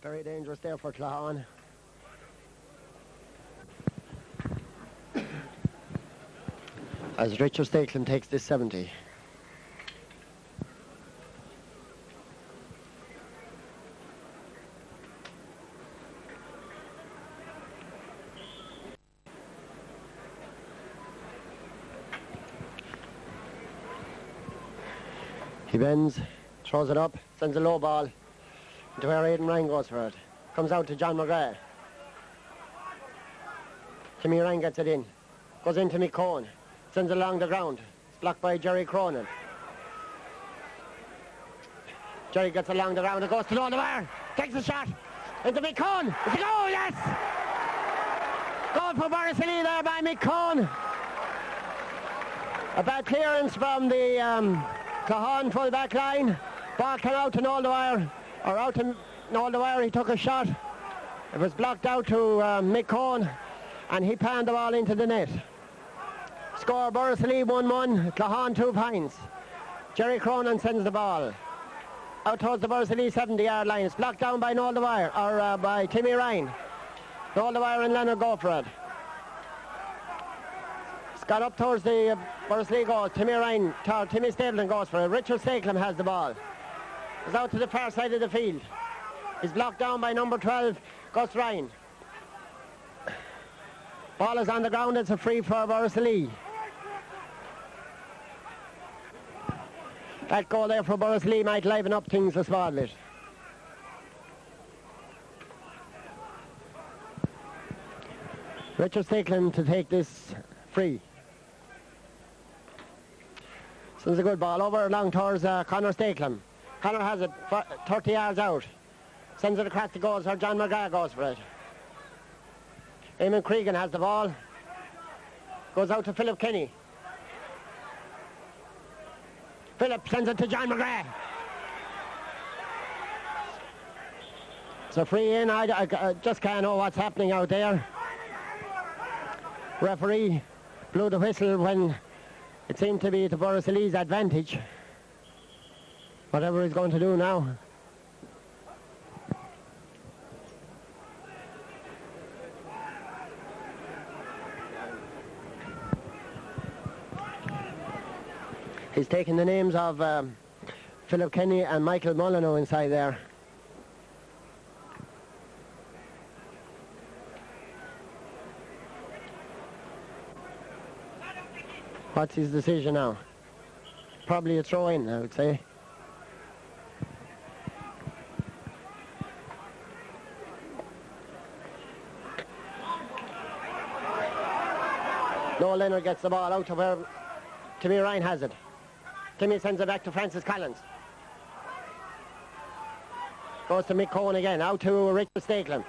Very dangerous there for Claughaun. As Richard Stakelin takes this 70. He bends, throws it up, sends a low ball into where Aidan Ryan goes for it. Comes out to John McGrath. Timmy Ryan gets it in. Goes into McCone. Sends it along the ground. It's blocked by Jerry Cronin. Jerry gets along the ground and goes to the wire. Takes a shot into McCone. It's a goal, yes! Goal for Borris-Ileigh there by McCone. A bad clearance from the Claughaun full back line. Ball came out to Noldwire, or out to Noldwire. He took a shot. It was blocked out to McCone, and he panned the ball into the net. Score Borris-Ileigh 1-1, Claughaun 2 points. Jerry Cronin sends the ball out towards the Borris-Ileigh 70-yard line. It's blocked down by Noldwire, or by Timmy Ryan. Noldwire and Leonard go for it. It's got up towards the Borris-Ileigh goal. Timmy Ryan, Timmy Stapleton goes for it. Richard Stakelin has the ball. It's out to the far side of the field. He's blocked down by number 12, Gus Ryan. Ball is on the ground. It's a free for Borris-Ileigh. That goal there for Borris-Ileigh might liven up things a small bit. Richard Stakelin to take this free. Sends a good ball over along towards Conor Stakelin. Conor has it 30 yards out. Sends it across the goals where John McGrath goes for it. Eamon Cregan has the ball. Goes out to Philip Kenny. Philip sends it to John McGrath. It's a free in. I just can't know what's happening out there. Referee blew the whistle when it seemed to be to Borris-Ileigh's advantage. Whatever he's going to do now. He's taking the names of Philip Kenny and Michael Molyneux inside there. What's his decision now? Probably a throw-in, I would say. Noel Leonard gets the ball out to where Timmy Ryan has it. Timmy sends it back to Francis Collins. Goes to Mick Cohen again, out to Richard Stakelin.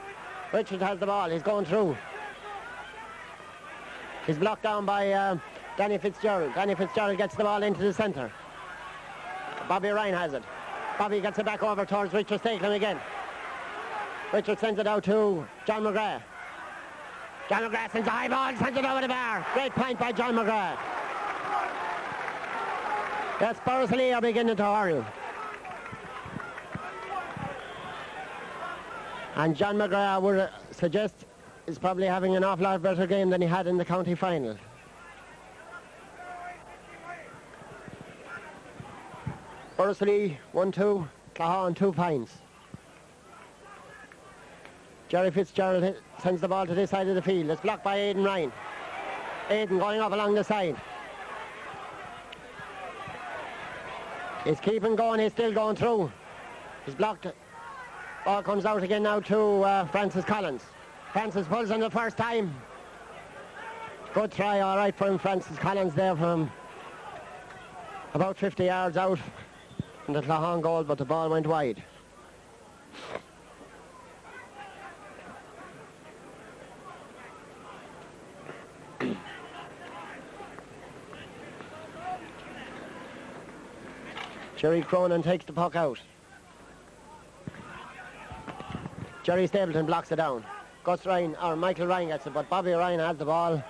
Richard has the ball, he's going through. He's blocked down by Danny Fitzgerald. Danny Fitzgerald gets the ball into the centre. Bobby Ryan has it. Bobby gets it back over towards Richard Stakelin again. Richard sends it out to John McGrath. John McGrath sends a high ball, sends it over the bar. Great point by John McGrath. Yes, Borris-Ileigh are beginning to hurl. And John McGrath, I would suggest, is probably having an awful lot better game than he had in the county final. Borris-Ileigh 1-2, Claughaun 2 points. Jerry Fitzgerald sends the ball to this side of the field. It's blocked by Aidan Ryan. Aidan going up along the side. He's keeping going, he's still going through. He's blocked. Ball comes out again now to Francis Collins. Francis pulls on the first time. Good try, all right, from Francis Collins there from about 50 yards out from the Claughaun goal, but the ball went wide. Jerry Cronin takes the puck out. Jerry Stapleton blocks it down. Gus Ryan, or Michael Ryan gets it, but Bobby Ryan has the ball.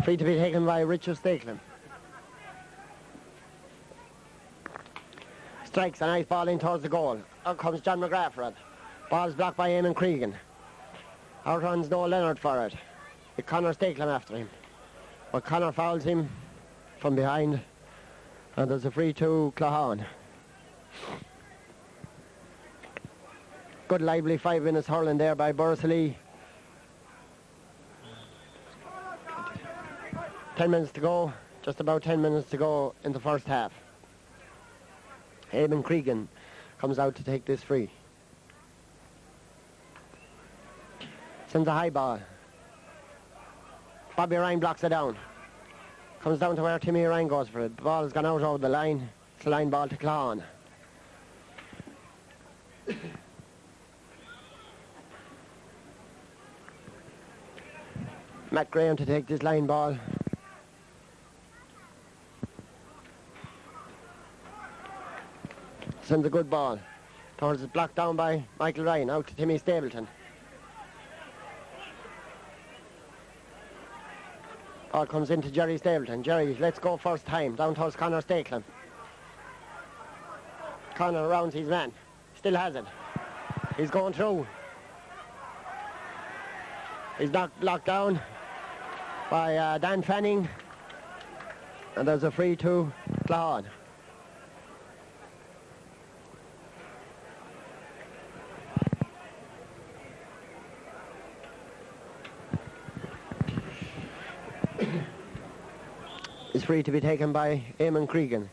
Free to be taken by Richard Stakelin. Strikes a nice ball in towards the goal. Out comes John McGrath for it. Ball's blocked by Eamon Cregan. Out runs Noel Leonard for it. With Conor Stakelin after him. But Conor fouls him from behind. And there's a free to Claughaun. Good lively 5 minutes hurling there by Borris-Ileigh. 10 minutes to go. Just about 10 minutes to go in the first half. Eamon Cregan comes out to take this free. Sends a high ball. Bobby Ryan blocks it down. Comes down to where Timmy Ryan goes for it. The ball has gone out over the line. It's a line ball to Claughaun. Matt Graham to take this line ball. Sends a good ball. Towards it, blocked down by Michael Ryan. Out to Timmy Stapleton. Ball comes into Jerry Stapleton. Jerry, let's go first time. Down towards Conor Stakelin. Conor rounds his man. Still has it. He's going through. He's blocked down by Dan Fanning. And there's a free to Claughaun. It's free to be taken by Eamon Cregan.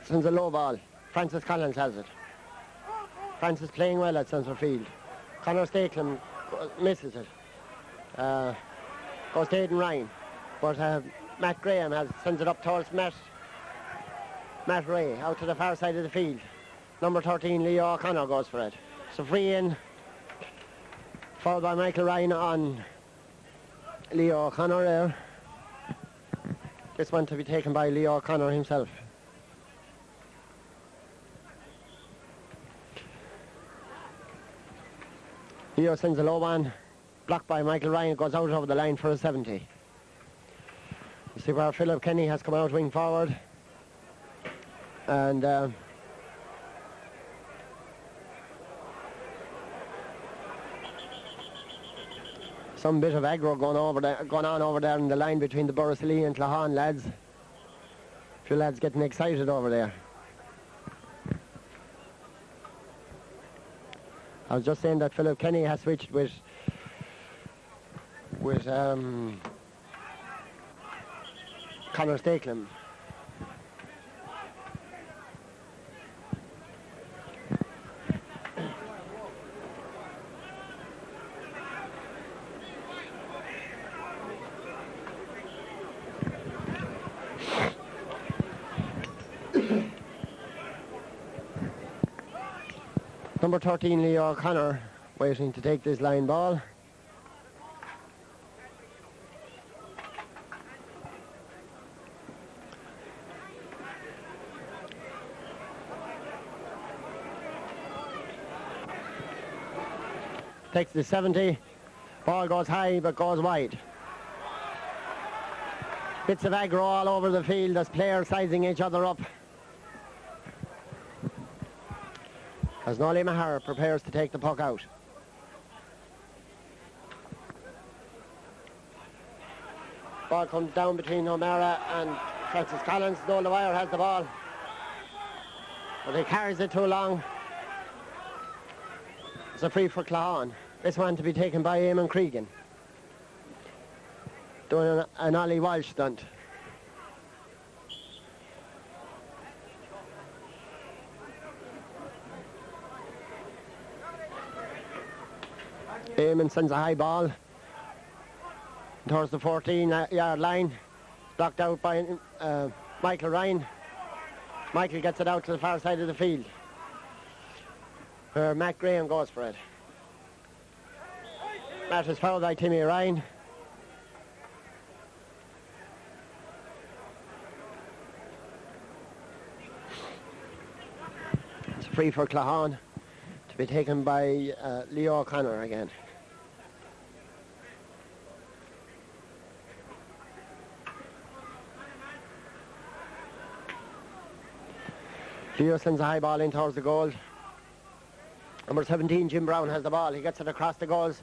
Sends a low ball. Francis Collins has it. Francis playing well at centre field. Conor Stakelin misses it. Goes to Aidan Ryan. But Matt Graham sends it up towards Matt Ray out to the far side of the field. Number 13, Leo O'Connor goes for it. So free in. Followed by Michael Ryan on Leo O'Connor there. This one to be taken by Leo O'Connor himself. Leo sends a low one. Blocked by Michael Ryan. Goes out over the line for a 70. You see where Philip Kenny has come out wing forward. And some bit of aggro going on over there in the line between the Borris-Ileigh and Claughaun lads. A few lads getting excited over there. I was just saying that Philip Kenny has switched with Conor Stakelin. Number 13, Leo O'Connor, waiting to take this line ball. Takes the 70. Ball goes high but goes wide. Bits of aggro all over the field as players sizing each other up. As Nolly Maher prepares to take the puck out. Ball comes down between O'Mara and Francis Collins. Noel Dwyer has the ball, but he carries it too long. It's a free for Claughaun. This one to be taken by Eamon Cregan. Doing an Ollie Walsh stunt. Eamon sends a high ball towards the 14-yard line. Blocked out by Michael Ryan. Michael gets it out to the far side of the field, where Matt Graham goes for it. Matt is fouled by Timmy Ryan. It's free for Claughaun to be taken by Leo O'Connor again. Leo sends a high ball in towards the goal. Number 17, Jim Brown, has the ball. He gets it across the goals.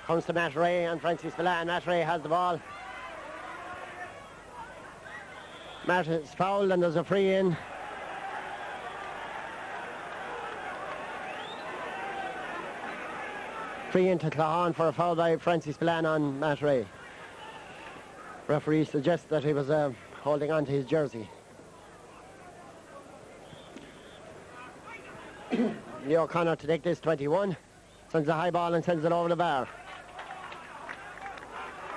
Comes to Matt Ray and Francis Villan. Matt Ray has the ball. Matt is fouled and there's a free in. Free into Claughaun for a foul by Francis Villan on Matt Ray. Referee suggests that he was holding on to his jersey. Leo O'Connor to take this, 21. Sends a high ball and sends it over the bar.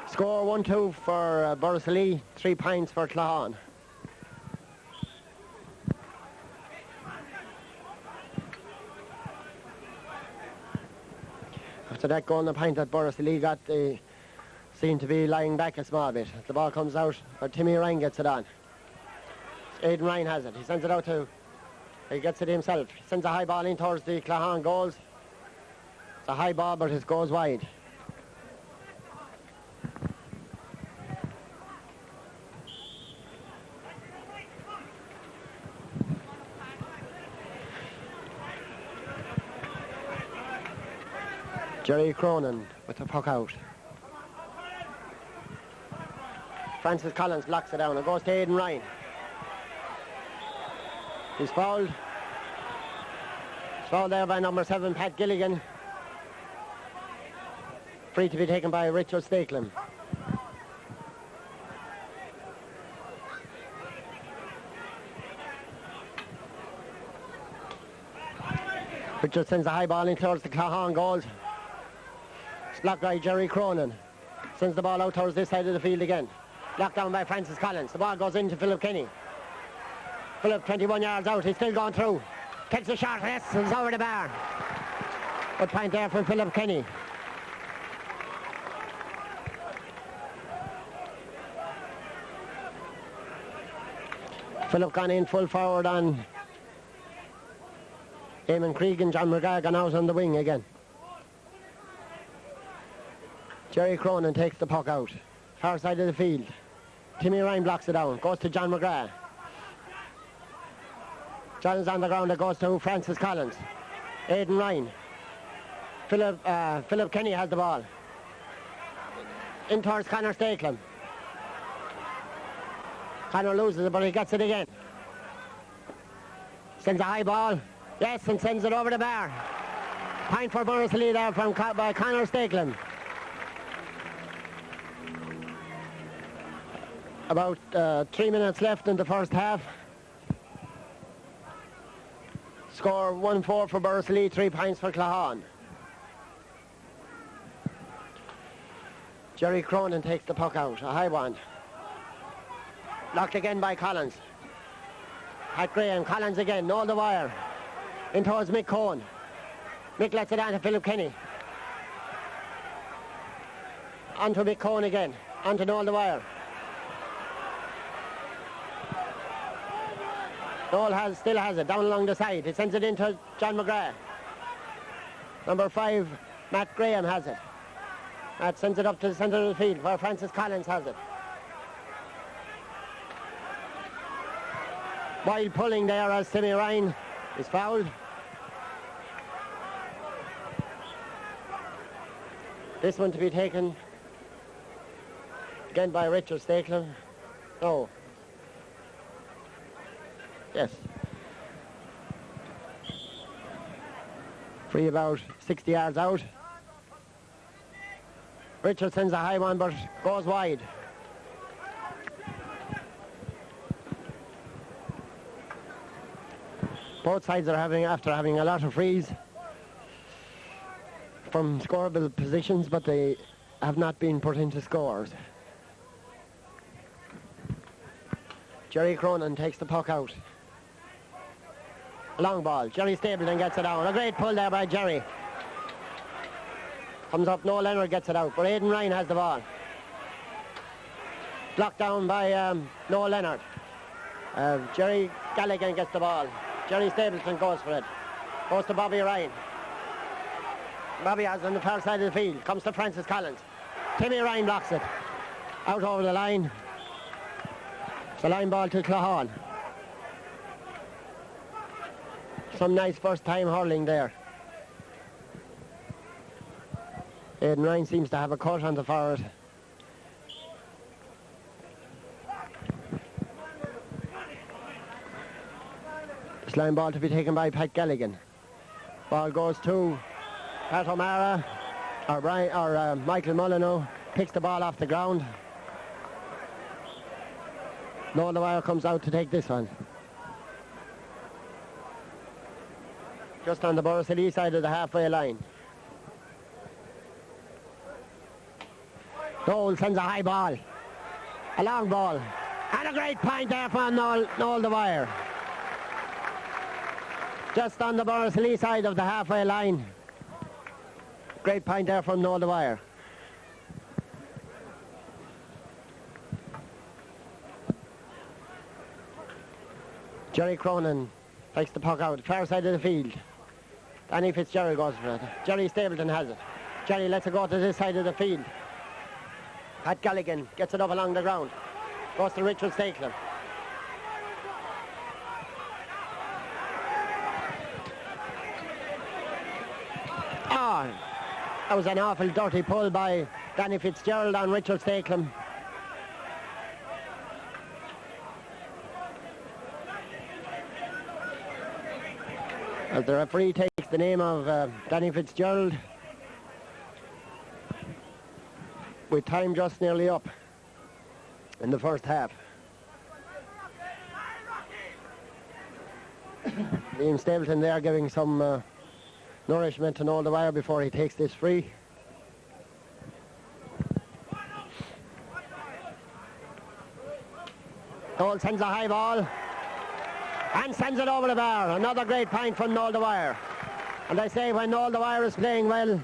Score 1-2 for Borris-Ileigh, 3 points for Claughaun. After that goal and the point that Borris-Ileigh got, they seem to be lying back a small bit. The ball comes out, or Timmy Ryan gets it on. Aidan Ryan has it. He sends it out to... He gets it himself. He sends a high ball in towards the Claughaun goals. It's a high ball, but it goes wide. Jerry Cronin with the puck out. Francis Collins blocks it down. It goes to Aidan Ryan. He's fouled. It's fouled there by number 7, Pat Gilligan. Free to be taken by Richard Stakelin. Richard sends a high ball in towards the Claughaun goals. It's blocked by Jerry Cronin. Sends the ball out towards this side of the field again. Blocked down by Francis Collins. The ball goes into Philip Kenny. Philip 21 yards out. He's still going through. Takes a shot. Yes, it's over the bar. Good point there for Philip Kenny. Philip gone in full forward on Eamon Krieg, and John McGrath gone out on the wing again. Jerry Cronin takes the puck out. Far side of the field. Timmy Ryan blocks it down. Goes to John McGrath. John is on the ground. It goes to Francis Collins. Aidan Ryan. Philip Kenny has the ball. In towards Conor Stakelin. Conor loses it, but he gets it again. Sends a high ball. Yes, and sends it over the bar. Point for Borris-Ileigh there by Conor Stakelin. About 3 minutes left in the first half. Score 1-4 for Borris-Ileigh, 3 points for Claughaun. Jerry Cronin takes the puck out, a high one. Blocked again by Collins. Pat Graham, Collins again, all the wire. In towards Mick Cohen. Mick lets it on to Philip Kenny. On to Mick Cohen again, on to Noel the wire. Noel still has it, down along the side. He sends it into John McGrath. Number 5, Matt Graham has it. Matt sends it up to the centre of the field where Francis Collins has it. Wild pulling there as Timmy Ryan is fouled. This one to be taken again by Richard Stakelin. No. Yes. Free about 60 yards out. Richard sends a high one but goes wide. Both sides are after having a lot of frees from scoreable positions, but they have not been put into scores. Jerry Cronin takes the puck out. A long ball. Jerry Stapleton gets it down. A great pull there by Jerry. Comes up, Noel Leonard gets it out, but Aidan Ryan has the ball. Blocked down by Noel Leonard. Jerry Gallagher gets the ball. Jerry Stapleton goes for it. Goes to Bobby Ryan. Bobby has on the far side of the field. Comes to Francis Collins. Timmy Ryan blocks it. Out over the line. It's a line ball to Claughaun. some nice first time hurling there. Aidan Ryan seems to have a cut on the forward. This line ball to be taken by Pat Galligan. Ball goes to Pat O'Mara, or Michael Molyneux, picks the ball off the ground. Noel Dwyer comes out to take this one. Just on the Borris-Ileigh side of the halfway line. Noel sends a high ball, a long ball, and a great point there from Noel Dwyer. Just on the Borris-Ileigh side of the halfway line. Great point there from Noel Dwyer. Jerry Cronin takes the puck out, far side of the field. Danny Fitzgerald goes for it. Jerry Stapleton has it. Jerry lets it go to this side of the field. Pat Galligan gets it up along the ground. Goes to Richard Stakelum. Oh, that was an awful dirty pull by Danny Fitzgerald on Richard Stakelum. As the referee takes the name of Danny Fitzgerald, with time just nearly up in the first half. Liam Stapleton there giving some nourishment to Noel Dwyer before he takes this free. Noel sends a high ball and sends it over the bar. Another great point from Noel Dwyer. And I say, when Noel Dwyer is playing well,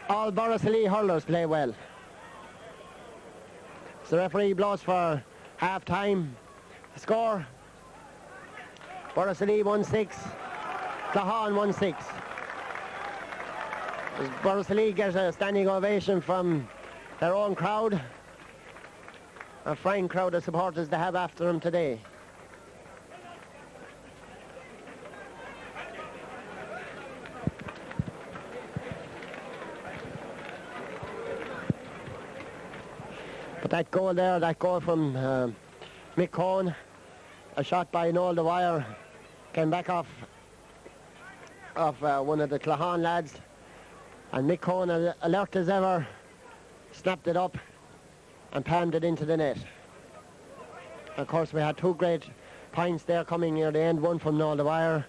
all Borris-Ileigh hurlers play well. So the referee blows for half-time. The score: Borris-Ileigh 1-6, Claughaun 1-6. Borris-Ileigh gets a standing ovation from their own crowd. A fine crowd of supporters they have after them today. But that goal there, that goal from Mick Cohen, a shot by Noel Dwyer, came back off one of the Claughaun lads, and Mick Cohen, alert as ever, snapped it up and palmed it into the net. Of course, we had two great points there coming near the end, one from Noel Dwyer,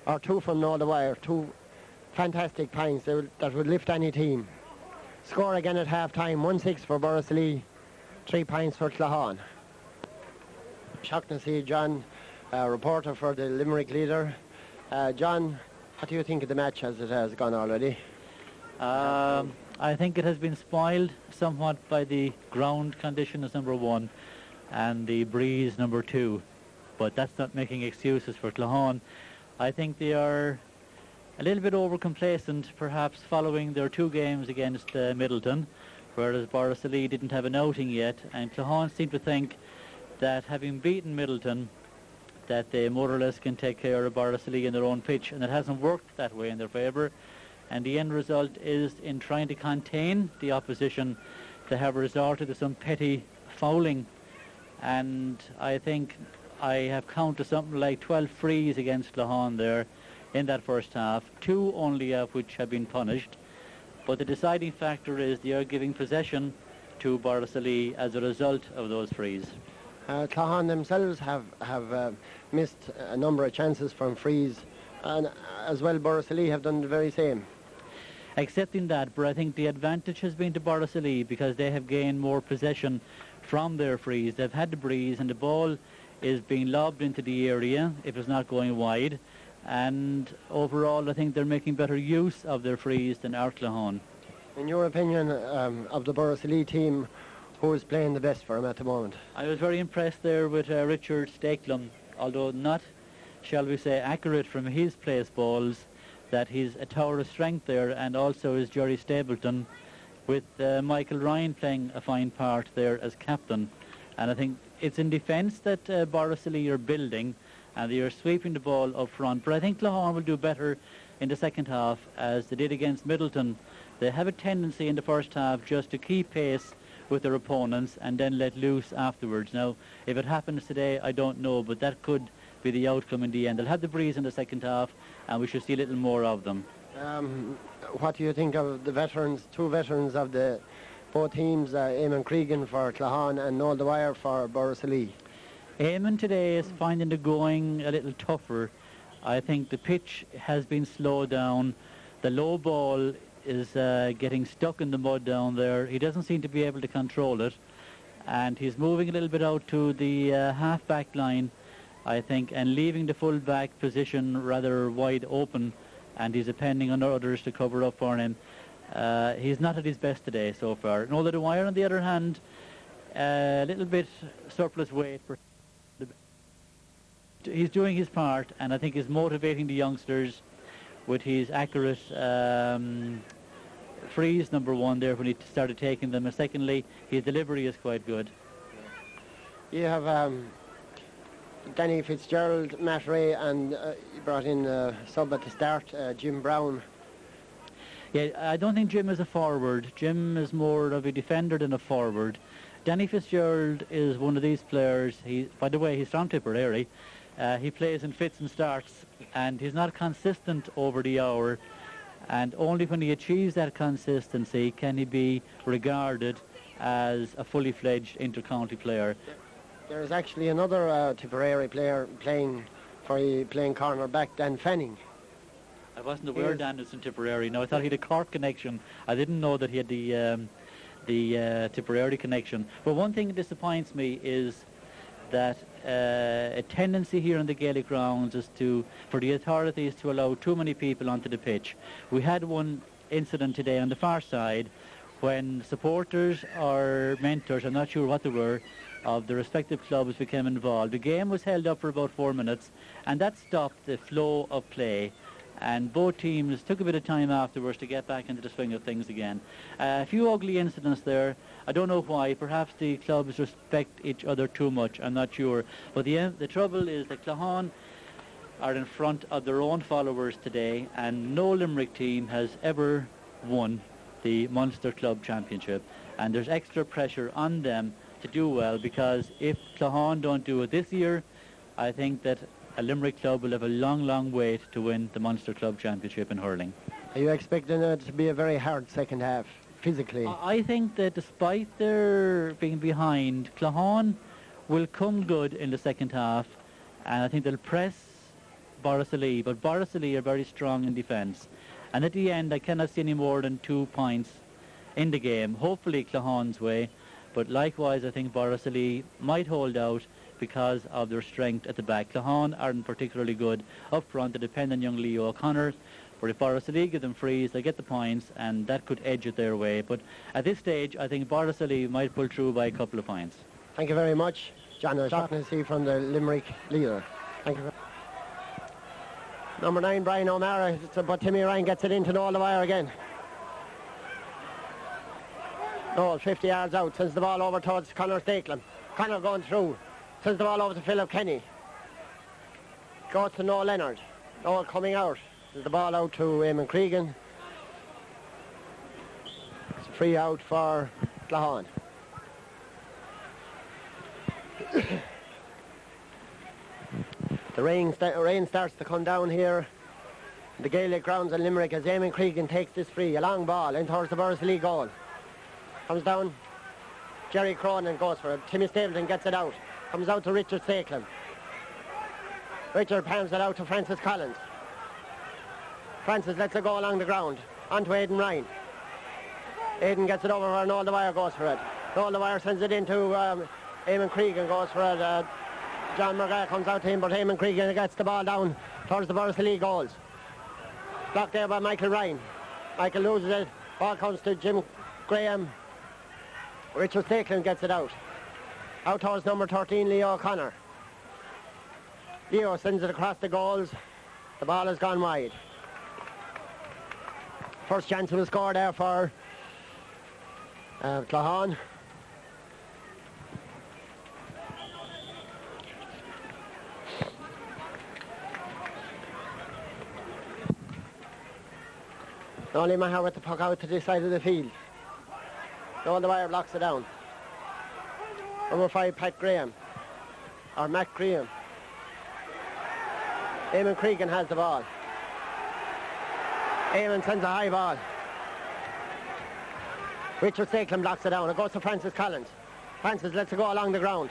or two from Noel Dwyer, two fantastic points that would lift any team. Score again at half-time, 1-6 for Borris-Ileigh, 3 points for Claughaun. Shocked to see John, reporter for the Limerick Leader. John, what do you think of the match as it has gone already? I think it has been spoiled somewhat by the ground conditions, number one, and the breeze, number two. But that's not making excuses for Claughaun. I think they are a little bit over-complacent, perhaps following their 2 games against Middleton, whereas Borris-Ileigh didn't have an outing yet, and Claughaun seem to think that having beaten Middleton, that they more or less can take care of Borris-Ileigh in their own pitch, and it hasn't worked that way in their favour. And the end result is, in trying to contain the opposition, they have resorted to some petty fouling. And I think I have counted something like 12 frees against Claughaun there in that first half, 2 only of which have been punished. But the deciding factor is they are giving possession to Borris-Ileigh as a result of those frees. Claughaun themselves have missed a number of chances from frees, and as well Borris-Ileigh have done the very same. Accepting that, but I think the advantage has been to Borris-Ileigh because they have gained more possession from their frees. They've had the breeze and the ball is being lobbed into the area if it's not going wide, and overall I think they're making better use of their frees than our Claughaun. In your opinion, of the Borris-Ileigh team, who is playing the best for him at the moment? I was very impressed there with Richard Stakelum, although not, shall we say, accurate from his place balls, that he's a tower of strength there, and also is Jerry Stapleton, with Michael Ryan playing a fine part there as captain. And I think it's in defence that Borris-Ileigh are building, and they are sweeping the ball up front. But I think Claughaun will do better in the second half, as they did against Middleton. They have a tendency in the first half just to keep pace with their opponents and then let loose afterwards. Now, if it happens today, I don't know, but that could be the outcome in the end. They'll have the breeze in the second half, and we should see a little more of them. What do you think of the veterans, two veterans of the both teams, Eamon Cregan for Claughaun and Noel Dwyer for Borris-Ileigh? Eamon today is finding the going a little tougher. I think the pitch has been slowed down. The low ball is getting stuck in the mud down there. He doesn't seem to be able to control it, and he's moving a little bit out to the half-back line, I think, and leaving the full-back position rather wide open, and he's depending on others to cover up for him. He's not at his best today so far. Noel Dwyer, on the other hand, a little bit surplus weight. He's doing his part, and I think he's motivating the youngsters with his accurate frees, number one, there when he started taking them, and secondly, his delivery is quite good. You have Danny Fitzgerald, Matt Ray, and you brought in sub at the start, Jim Brown. Yeah, I don't think Jim is a forward. Jim is more of a defender than a forward. Danny Fitzgerald is one of these players. By the way, he's from Tipperary. He plays in fits and starts, and he's not consistent over the hour, and only when he achieves that consistency can he be regarded as a fully fledged inter-county player. There's actually another Tipperary player playing corner back, Dan Fanning. I wasn't aware Dan was in Tipperary. No, I thought he had a Cork connection. I didn't know that he had the Tipperary connection. But one thing that disappoints me is that a tendency here on the Gaelic Grounds is for the authorities to allow too many people onto the pitch. We had one incident today on the far side when supporters or mentors, I'm not sure what they were, of the respective clubs became involved. The game was held up for about 4 minutes, and that stopped the flow of play, and both teams took a bit of time afterwards to get back into the swing of things again. A few ugly incidents there. I don't know why. Perhaps the clubs respect each other too much. I'm not sure. But the trouble is that Claughaun are in front of their own followers today, and no Limerick team has ever won the Munster Club Championship. And there's extra pressure on them to do well, because if Claughaun don't do it this year, I think that a Limerick club will have a long, long wait to win the Munster Club Championship in hurling. Are you expecting it to be a very hard second half, physically? I think that despite their being behind, Claughaun will come good in the second half, and I think they'll press Borris-Ileigh, but Borris-Ileigh are very strong in defence. And at the end, I cannot see any more than 2 points in the game. Hopefully Claughaun's way, but likewise I think Borris-Ileigh might hold out because of their strength at the back. Claughaun aren't particularly good up front. They depend on young Leo O'Connor. But if Borris-Ileigh give them frees, they get the points, and that could edge it their way. But at this stage, I think Borris-Ileigh might pull through by a couple of points. Thank you very much. John O'Shaughnessy from the Limerick leader. Thank you. Number 9, Brian O'Mara, but Timmy Ryan gets it into Noel Dwyer again. Noel, 50 yards out, sends the ball over towards Conor Stakelum. Conor going through. Sends the ball over to Philip Kenny. Goes to Noel Leonard. Noel coming out. Sends the ball out to Eamon Cregan. It's a free out for Claughaun. The rain starts to come down here. The Gaelic Grounds in Limerick as Eamon Cregan takes this free. A long ball in towards the Borris-Ileigh goal. Comes down. Jerry Cronin goes for it. Timmy Stapleton gets it out. Comes out to Richard Stakelum. Richard palms it out to Francis Collins. Francis lets it go along the ground. On to Aidan Ryan. Aidan gets it over where Noel Dwyer goes for it. Noel Dwyer sends it into Eamon Cregan goes for it. John McGrath comes out to him, but Eamon Cregan gets the ball down towards the Borris-Ileigh goals. Blocked there by Michael Ryan. Michael loses it. Ball comes to Jim Graham. Richard Stakelum gets it out. Out towards number 13, Leo O'Connor. Leo sends it across the goals. The ball has gone wide. First chance will score there for Claughaun. Only Maher with the puck out to this side of the field. On the wire blocks it down. Number 5, Pat Graham. Or Matt Graham. Eamon Cregan has the ball. Eamon sends a high ball. Richard Stakelum blocks it down. It goes to Francis Collins. Francis lets it go along the ground.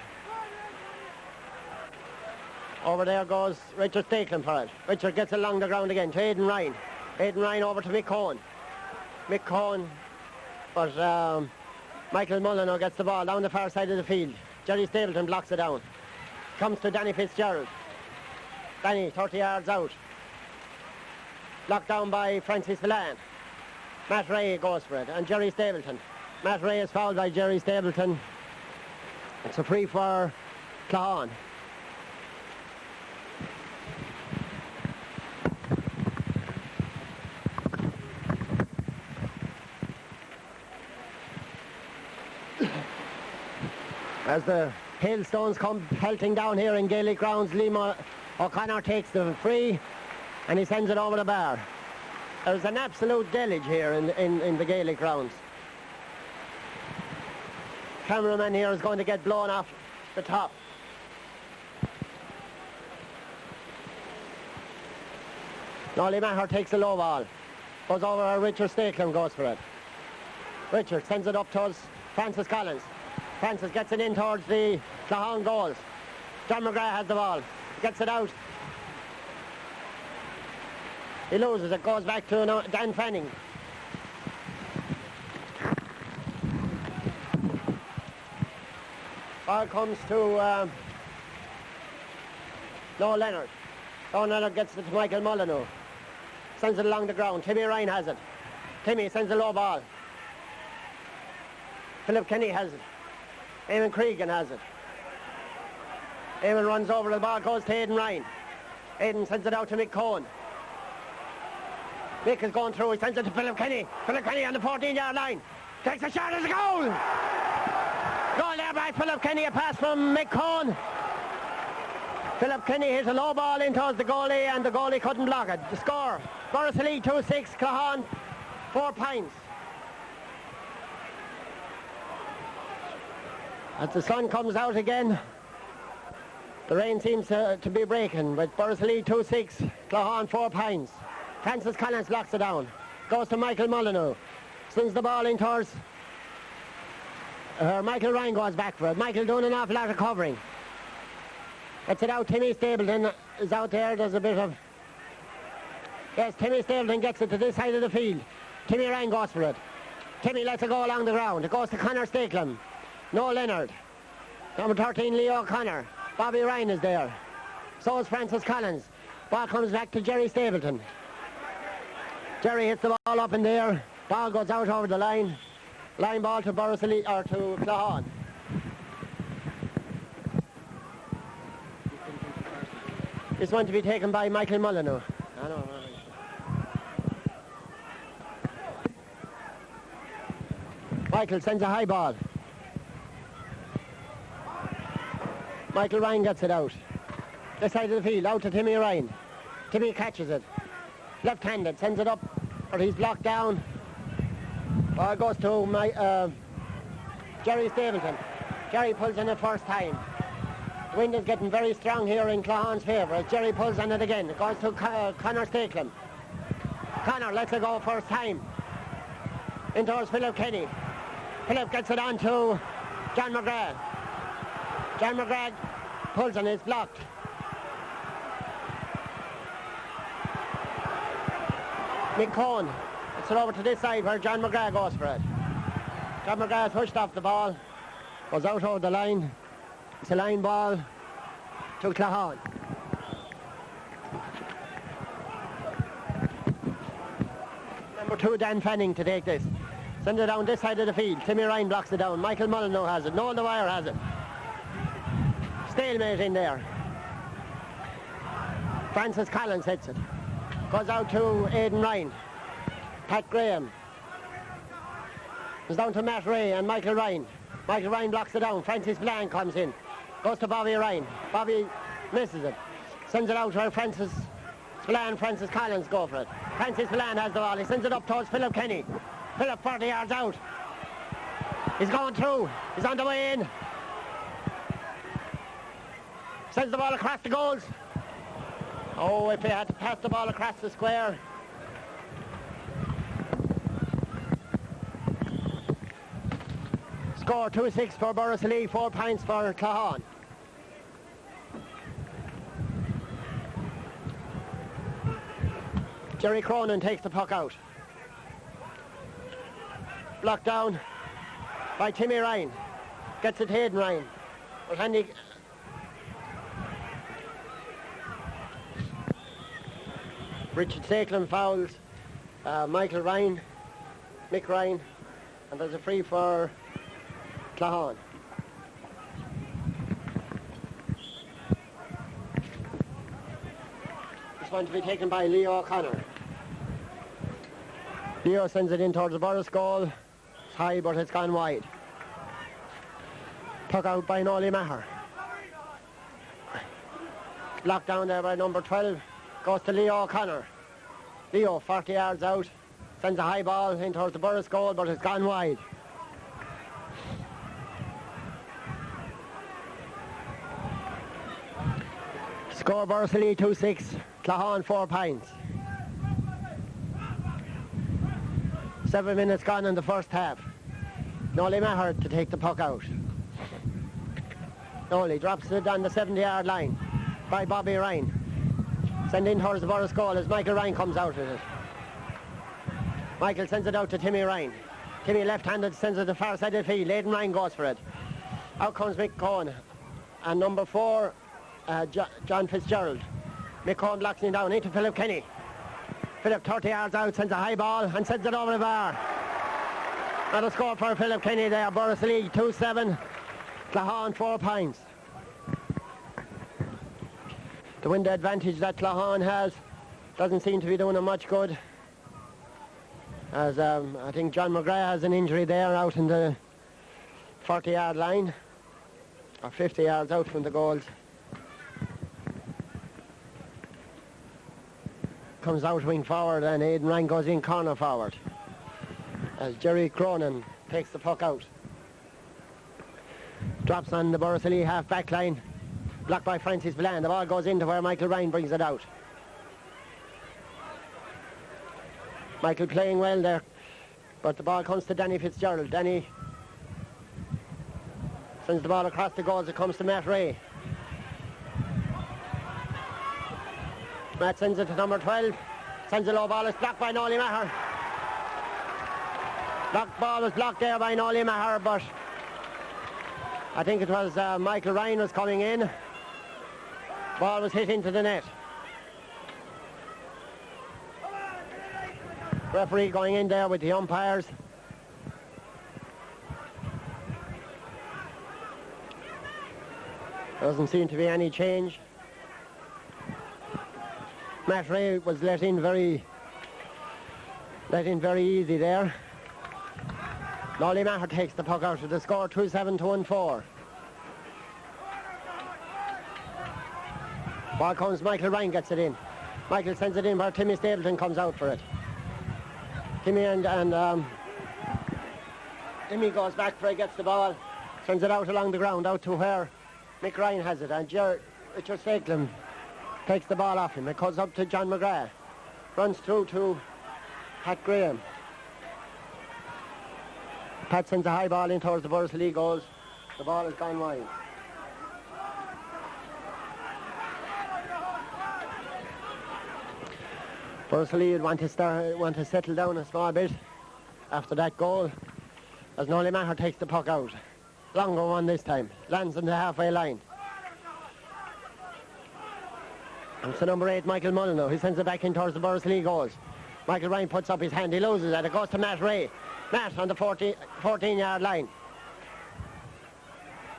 Over there goes Richard Stakelum for it. Richard gets along the ground again to Aidan Ryan. Aidan Ryan over to Mick Cohen. Mick Cohen, but Michael Mullineaux gets the ball down the far side of the field. Jerry Stapleton blocks it down. Comes to Danny Fitzgerald. Danny, 30 yards out. Blocked down by Francis Villan. Matt Ray goes for it, and Jerry Stapleton. Matt Ray is fouled by Jerry Stapleton. It's a free for Claughaun. As the hailstones come pelting down here in Gaelic Grounds, Liam O'Connor takes the free and he sends it over the bar. There's an absolute deluge here in the Gaelic Grounds. Cameraman here is going to get blown off the top. Nolly Maher takes the low ball. Goes over, Richard Stakelum goes for it. Richard sends it up towards Francis Collins. Francis gets it in towards the Claughaun goals. John McGrath has the ball. Gets it out. He loses it. Goes back to Dan Fanning. Ball comes to Noel Leonard. Noel Leonard gets it to Michael Mullineaux. Sends it along the ground. Timmy Ryan has it. Timmy sends a low ball. Philip Kenny has it. Eamon Cregan has it. Eamon runs over, the ball goes to Aidan Ryan. Aidan sends it out to Mick Cohen. Mick is going through, he sends it to Philip Kenny. Philip Kenny on the 14-yard line. Takes a shot, it's a goal! Goal there by Philip Kenny, a pass from Mick Cohen. Philip Kenny hit a low ball in towards the goalie and the goalie couldn't block it. The score, Borris-Ileigh 2-6, Claughaun 4 points. As the sun comes out again, the rain seems to be breaking, but Borris-Ileigh 2-6, Claughaun 4 points. Francis Collins locks it down. Goes to Michael Mullineaux. Sends the ball in towards... Michael Ryan goes back for it. Michael doing an awful lot of covering. Gets it out. Timmy Stapleton is out there. There's a bit of... Yes, Timmy Stapleton gets it to this side of the field. Timmy Ryan goes for it. Timmy lets it go along the ground. It goes to Conor Stakelum. Noel Leonard. Number 13, Leo O'Connor. Bobby Ryan is there. So is Francis Collins. Ball comes back to Jerry Stapleton. Jerry hits the ball up in there. Ball goes out over the line. Line ball to Borris-Ileigh, or to Claughaun. This one to be taken by Michael Mullineaux. Michael sends a high ball. Michael Ryan gets it out. This side of the field, out to Timmy Ryan. Timmy catches it. Left-handed, sends it up, or he's blocked down. Ball goes to Jerry Stapleton. Jerry pulls in the first time. The wind is getting very strong here in Claughaun's favour as Jerry pulls on it again. It goes to Conor Stakelum. Conor lets it go first time. In towards Philip Kenny. Philip gets it on to John McGrath. John McGrath pulls and it's blocked. Mick Cohen gets it over to this side where John McGrath goes for it. John McGrath pushed off the ball, goes out over the line. It's a line ball to Claughaun. Number 2, Dan Fanning to take this. Send it down this side of the field. Timmy Ryan blocks it down. Michael Mullineaux has it. Noel Dwyer has it. Stalemate in there. Francis Collins hits it. Goes out to Aidan Ryan. Pat Graham. It's down to Matt Ray and Michael Ryan. Michael Ryan blocks it down. Francis Bland comes in. Goes to Bobby Ryan. Bobby misses it. Sends it out where Francis Spillane, Francis Collins go for it. Francis Spillane has the ball. He sends it up towards Philip Kenny. Philip 40 yards out. He's going through. He's on the way in. Sends the ball across the goals. Oh, if he had to pass the ball across the square. Score 2-6 for Borris-Ileigh, 4 points for Claughaun. Jerry Cronin takes the puck out. Blocked down by Timmy Ryan. Gets it to Hayden Ryan. But Andy... Richard Sakelin fouls Michael Ryan, Mick Ryan, and there's a free for Claughaun. This one to be taken by Leo O'Connor. Leo sends it in towards the Borris goal. It's high, but it's gone wide. Puck out by Nolly Maher. Locked down there by number 12. Goes to Leo O'Connor. Leo, 40 yards out. Sends a high ball in towards the Borris goal, but it's gone wide. Score Borris-Ileigh 2-6. Claughaun 4 points. 7 minutes gone in the first half. Nolly Maher to take the puck out. Nolly drops it on the 70-yard line by Bobby Ryan. Send in towards the Borris goal as Michael Ryan comes out with it. Michael sends it out to Timmy Ryan. Timmy left-handed sends it to the far side of the field. Aidan Ryan goes for it. Out comes Mick Cohen. And number 4, John Fitzgerald. Mick Cohen blocks him down into Philip Kenny. Philip 30 yards out, sends a high ball and sends it over the bar. Not a score for Philip Kenny there. Borris-Ileigh 2-7. Claughaun 4 points. The wind advantage that Claughaun has doesn't seem to be doing him much good. As I think John McGrath has an injury there out in the 40-yard line. Or 50 yards out from the goals. Comes out wing forward and Aidan Ryan goes in corner forward. As Jerry Cronin takes the puck out. Drops on the Borris-Ileigh half-back line. Blocked by Francis Bland. The ball goes into where Michael Ryan brings it out. Michael playing well there. But the ball comes to Danny Fitzgerald. Danny sends the ball across the goals. It comes to Matt Ray. Matt sends it to number 12. Sends a low ball. It's blocked by Nolly Maher. Ball was blocked there by Nolly Maher, but I think it was Michael Ryan was coming in. Ball was hit into the net. Referee going in there with the umpires. Doesn't seem to be any change. Matt Ray was let in very easy there. Nolly Maher takes the puck out with the score 2-7 to 1-4. Ball comes, Michael Ryan gets it in. Michael sends it in where Timmy Stapleton comes out for it. Timmy and Timmy goes back for it, gets the ball, sends it out along the ground, out to where Mick Ryan has it, and Richard Sakelin takes the ball off him. It goes up to John McGrath. Runs through to Pat Graham. Pat sends a high ball in towards the Borris-Ileigh goals. The ball has gone wide. Borris-Ileigh want to settle down a small bit after that goal as Nolly Maher takes the puck out. Longer one this time. Lands on the halfway line. And so number 8, Michael Mullen. He sends it back in towards the Borris-Ileigh goals. Michael Ryan puts up his hand. He loses it. It goes to Matt Ray. Matt on the 14-yard line.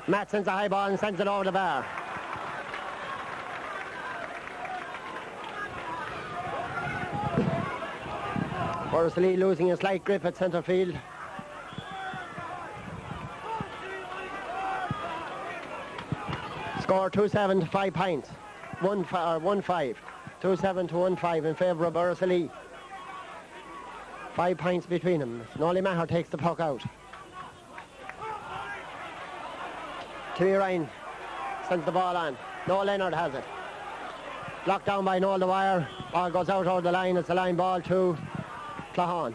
Matt sends a high ball and sends it over the bar. Borris-Ileigh losing a slight grip at centre field. Score 2-7 to 5 points. 1-5. 2-7 to 1-5 in favour of Borris-Ileigh. 5 points between them. Nolly Maher takes the puck out. Timmy Ryan sends the ball on. Noel Leonard has it. Blocked down by Noel the Wire. Ball goes out over the line. It's a line ball to Claughaun.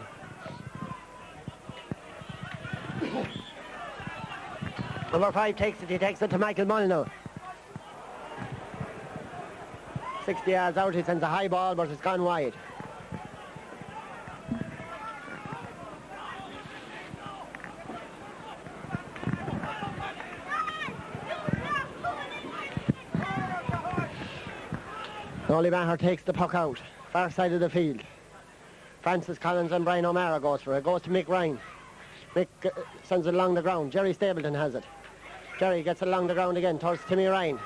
Number 5 takes it. He takes it to Michael Molyneux. 60 yards out. He sends a high ball, but it's gone wide. Nolly Maher takes the puck out, far side of the field. Francis Collins and Brian O'Mara goes for it. Goes to Mick Ryan. Mick sends it along the ground. Jerry Stapleton has it. Jerry gets it along the ground again towards Timmy Ryan.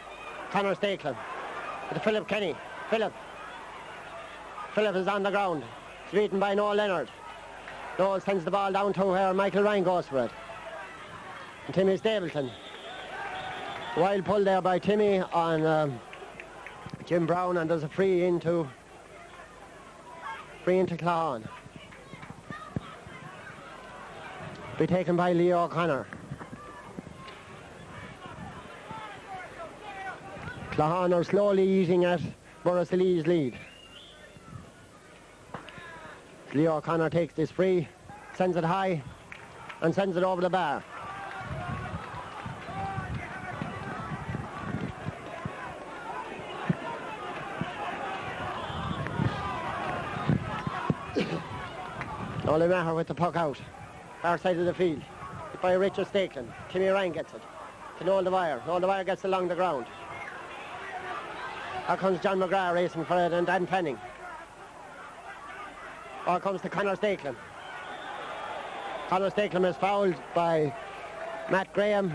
Conor Stakelin to Philip Kenny. Philip is on the ground. It's beaten by Noel Leonard. Noel sends the ball down to where Michael Ryan goes for it. And Timmy Stapleton. Wild pull there by Timmy on Jim Brown, and there's a free into Claughaun. Be taken by Leo O'Connor. Claughaun are slowly eating at Borris-Ileigh's lead. Leo O'Connor takes this free, sends it high, and sends it over the bar. Nolly Maher with the puck out, far side of the field, by Richard Stakelin. Timmy Ryan gets it to Noel the Wire. Noel the Wire gets along the ground. Here comes John McGrath racing for it, and Dan Penning. Ball comes to Conor Stakelin. Conor Stakelin is fouled by Matt Graham.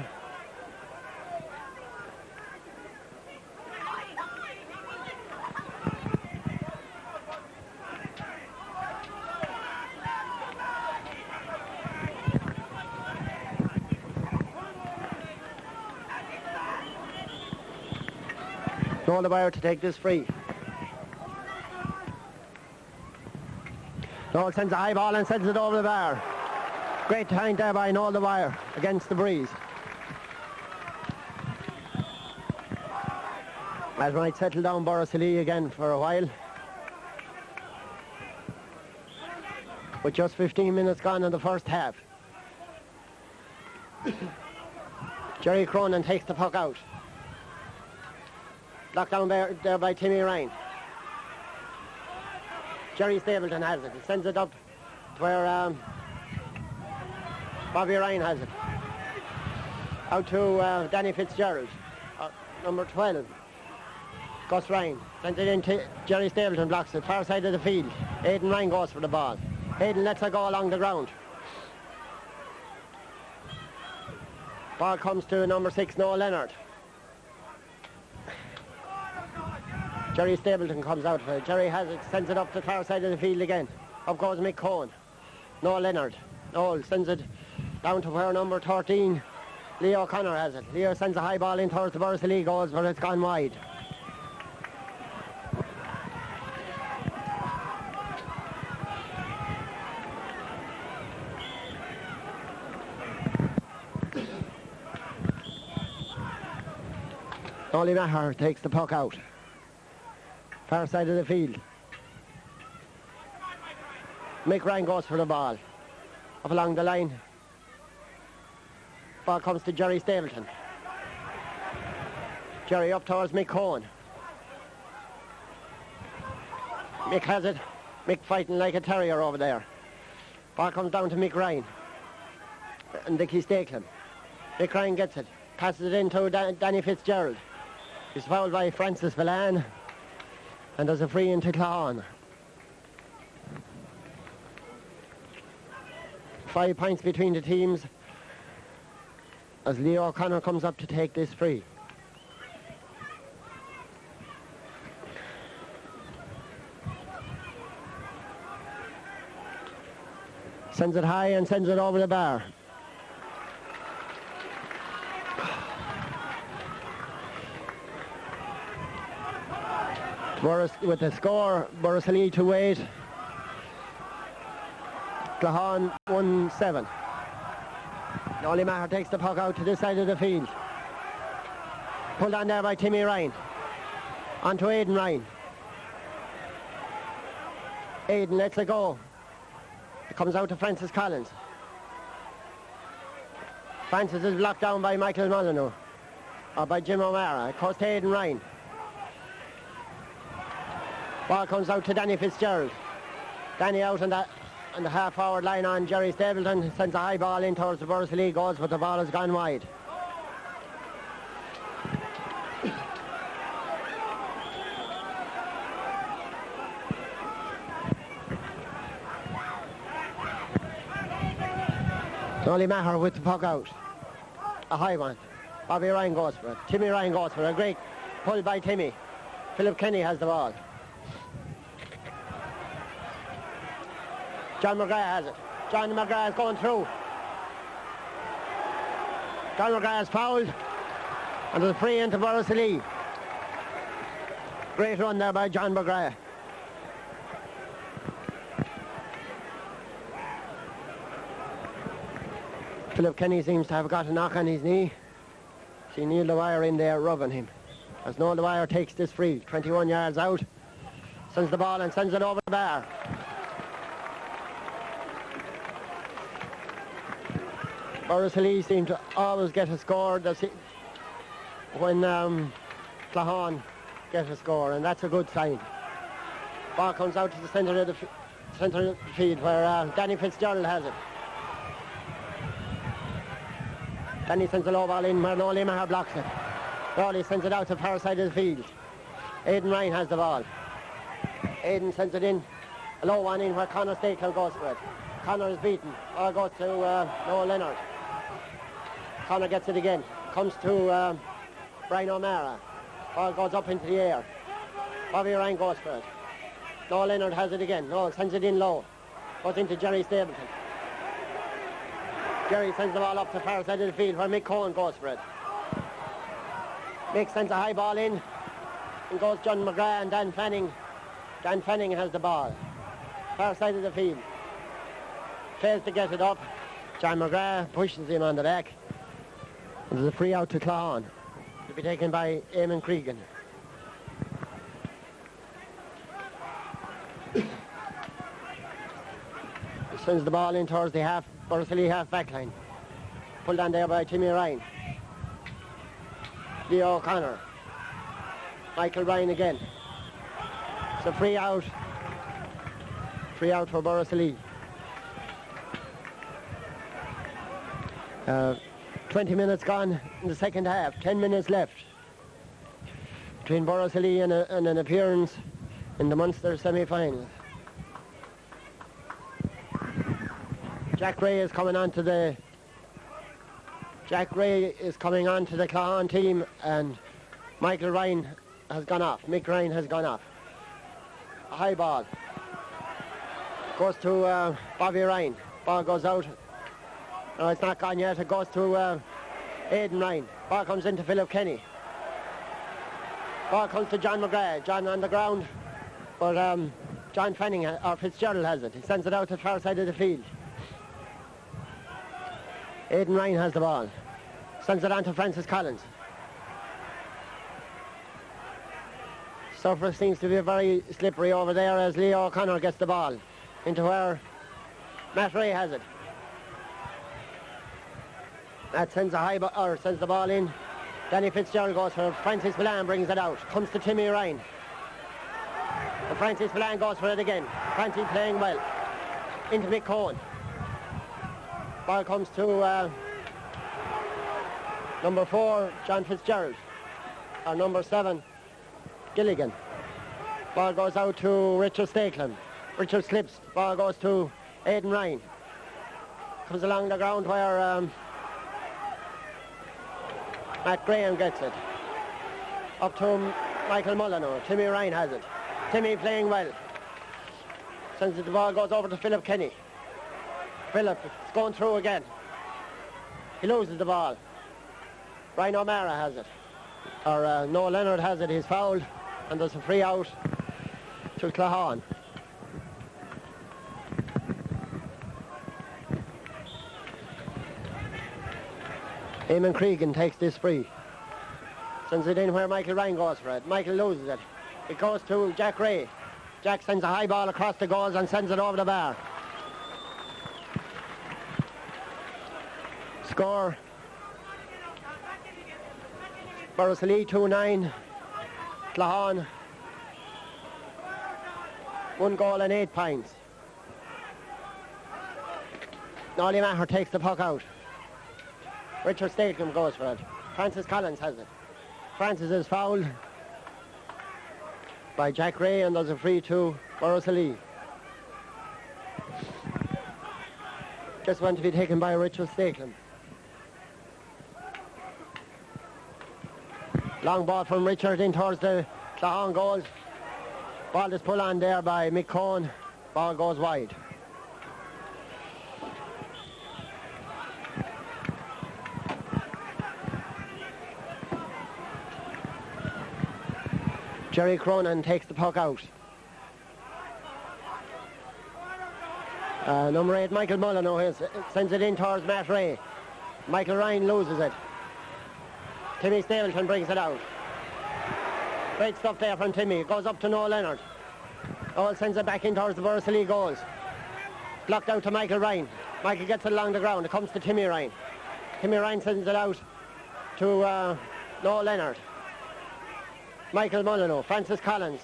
Noel the Wire to take this free. Noel sends a high ball and sends it over the bar. Great time there by Noel the Wire against the breeze. As might settle down Borris-Ileigh again for a while. With just 15 minutes gone in the first half. Jerry Cronin takes the puck out. Locked down there by Timmy Ryan. Jerry Stapleton has it. He sends it up to where Bobby Ryan has it. Out to Danny Fitzgerald. Number 12. Gus Ryan. Sends it into Jerry Stapleton, blocks it. Far side of the field. Aidan Ryan goes for the ball. Aidan lets her go along the ground. Ball comes to number 6, Noel Leonard. Jerry Stapleton comes out for it. Jerry has it, sends it up to the far side of the field again. Up goes Mick Cohen. Noel Leonard. Noel sends it down to where number 13, Leo O'Connor has it. Leo sends a high ball in towards the Borris-Ileigh goals, but it's gone wide. Nolly Maher takes the puck out. Far side of the field. Mick Ryan goes for the ball. Up along the line. Ball comes to Jerry Stapleton. Jerry up towards Mick Cohen. Mick has it. Mick fighting like a terrier over there. Ball comes down to Mick Ryan. And Dickie Stakelin. Mick Ryan gets it. Passes it into Danny Fitzgerald. He's fouled by Francis Villan. And there's a free into Claughaun. 5 points between the teams as Leo O'Connor comes up to take this free. Sends it high and sends it over the bar. With the score, Borris-Ileigh 2-8. Claughaun 1-7. Nolly Maher takes the puck out to this side of the field. Pulled on there by Timmy Ryan. On to Aidan Ryan. Aidan lets it go. It comes out to Francis Collins. Francis is blocked down by Michael Molyneux. Or by Jim O'Mara. It goes to Aidan Ryan. Ball comes out to Danny Fitzgerald. Danny out on the half-forward line on Jerry Stapleton. Sends a high ball in towards the Borris-Ileigh goals, but the ball has gone wide. Nolly Maher with the puck out. A high one. Bobby Ryan goes for it. Timmy Ryan goes for it. A great pull by Timmy. Philip Kenny has the ball. John McGrath has it. John McGrath is going through. John McGrath is fouled. And there's a free into Borris-Ileigh. Great run there by John McGrath. Philip Kenny seems to have got a knock on his knee. See Neil Dwyer in there rubbing him. As Noel Dwyer takes this free, 21 yards out. Sends the ball and sends it over the bar. Borris-Ileigh seem to always get a score when Claughaun get a score, and that's a good sign. Ball comes out to the centre of the field where Danny Fitzgerald has it. Danny sends a low ball in where Nolly Maher blocks it. Rowley sends it out to the far side of the field. Aidan Ryan has the ball. Aidan sends it in. A low one in where Conor Stakel goes for it. Conor is beaten. Ball goes to Noel Leonard. Conor gets it again. Comes to Brian O'Mara. Ball goes up into the air. Bobby Ryan goes for it. Noel Leonard has it again. Noel sends it in low. Goes into Jerry Stapleton. Jerry sends the ball up to the far side of the field where Mick Cohen goes for it. Mick sends a high ball in. And goes John McGrath and Dan Fanning. Dan Fanning has the ball. Far side of the field. Fails to get it up. John McGrath pushes him on the back. And there's a free out to Claughaun. To be taken by Eamon Cregan. Sends the ball in towards the Borris-Ileigh half back line. Pulled on there by Timmy Ryan. Leo O'Connor. Michael Ryan again. It's a free out. Free out for Borris-Ileigh. 20 minutes gone in the second half. 10 minutes left. Between Borris-Ileigh and an appearance in the Munster Semi Final. Jack Ray is coming on to the Claughaun team, and Michael Ryan has gone off. Mick Ryan has gone off. A high ball goes to Bobby Ryan. Ball goes out. No, it's not gone yet. It goes to Aidan Ryan. Ball comes into Philip Kenny. Ball comes to John McGrath. John on the ground, but John Fanning or Fitzgerald has it. He sends it out to the far side of the field. Aidan Ryan has the ball. Sends it on to Francis Collins. Surface seems to be very slippery over there as Leo O'Connor gets the ball into where Matt Ray has it. That sends the ball in. Danny Fitzgerald goes for it. Francis Milan brings it out. Comes to Timmy Ryan. And Francis Milan goes for it again. Francis playing well. Into Mick Cohen. Ball comes to number 4, John Fitzgerald. Or number 7, Gilligan. Ball goes out to Richard Stakelin. Richard slips. Ball goes to Aidan Ryan. Comes along the ground where Matt Graham gets it. Up to Michael Molyneux. Timmy Ryan has it. Timmy playing well. Sends it, the ball goes over to Philip Kenny. Philip is going through again. He loses the ball. Brian O'Mara has it. Or Noel Leonard has it. He's fouled. And there's a free out to Claughaun. Eamon Cregan takes this free. Sends it in where Michael Ryan goes for it. Michael loses it. It goes to Jack Ray. Jack sends a high ball across the goals and sends it over the bar. Score: Borris-Ileigh 2-9. Claughaun 1 goal and 8 points. Nolly Maher takes the puck out. Richard Statham goes for it. Francis Collins has it. Francis is fouled by Jack Ray, and there's a free to Borris-Ileigh. Just want to be taken by Richard Statham. Long ball from Richard in towards the Claughaun goals. Ball is pulled on there by Mick Cohn. Ball goes wide. Jerry Cronin takes the puck out. Number 8, Michael Mullineaux, sends it in towards Matt Ray. Michael Ryan loses it. Timmy Stapleton brings it out. Great stuff there from Timmy. It goes up to Noel Leonard. Noel sends it back in towards the Borris-Ileigh goals. Blocked out to Michael Ryan. Michael gets it along the ground. It comes to Timmy Ryan. Timmy Ryan sends it out to Noel Leonard. Michael Mullineaux, Francis Collins.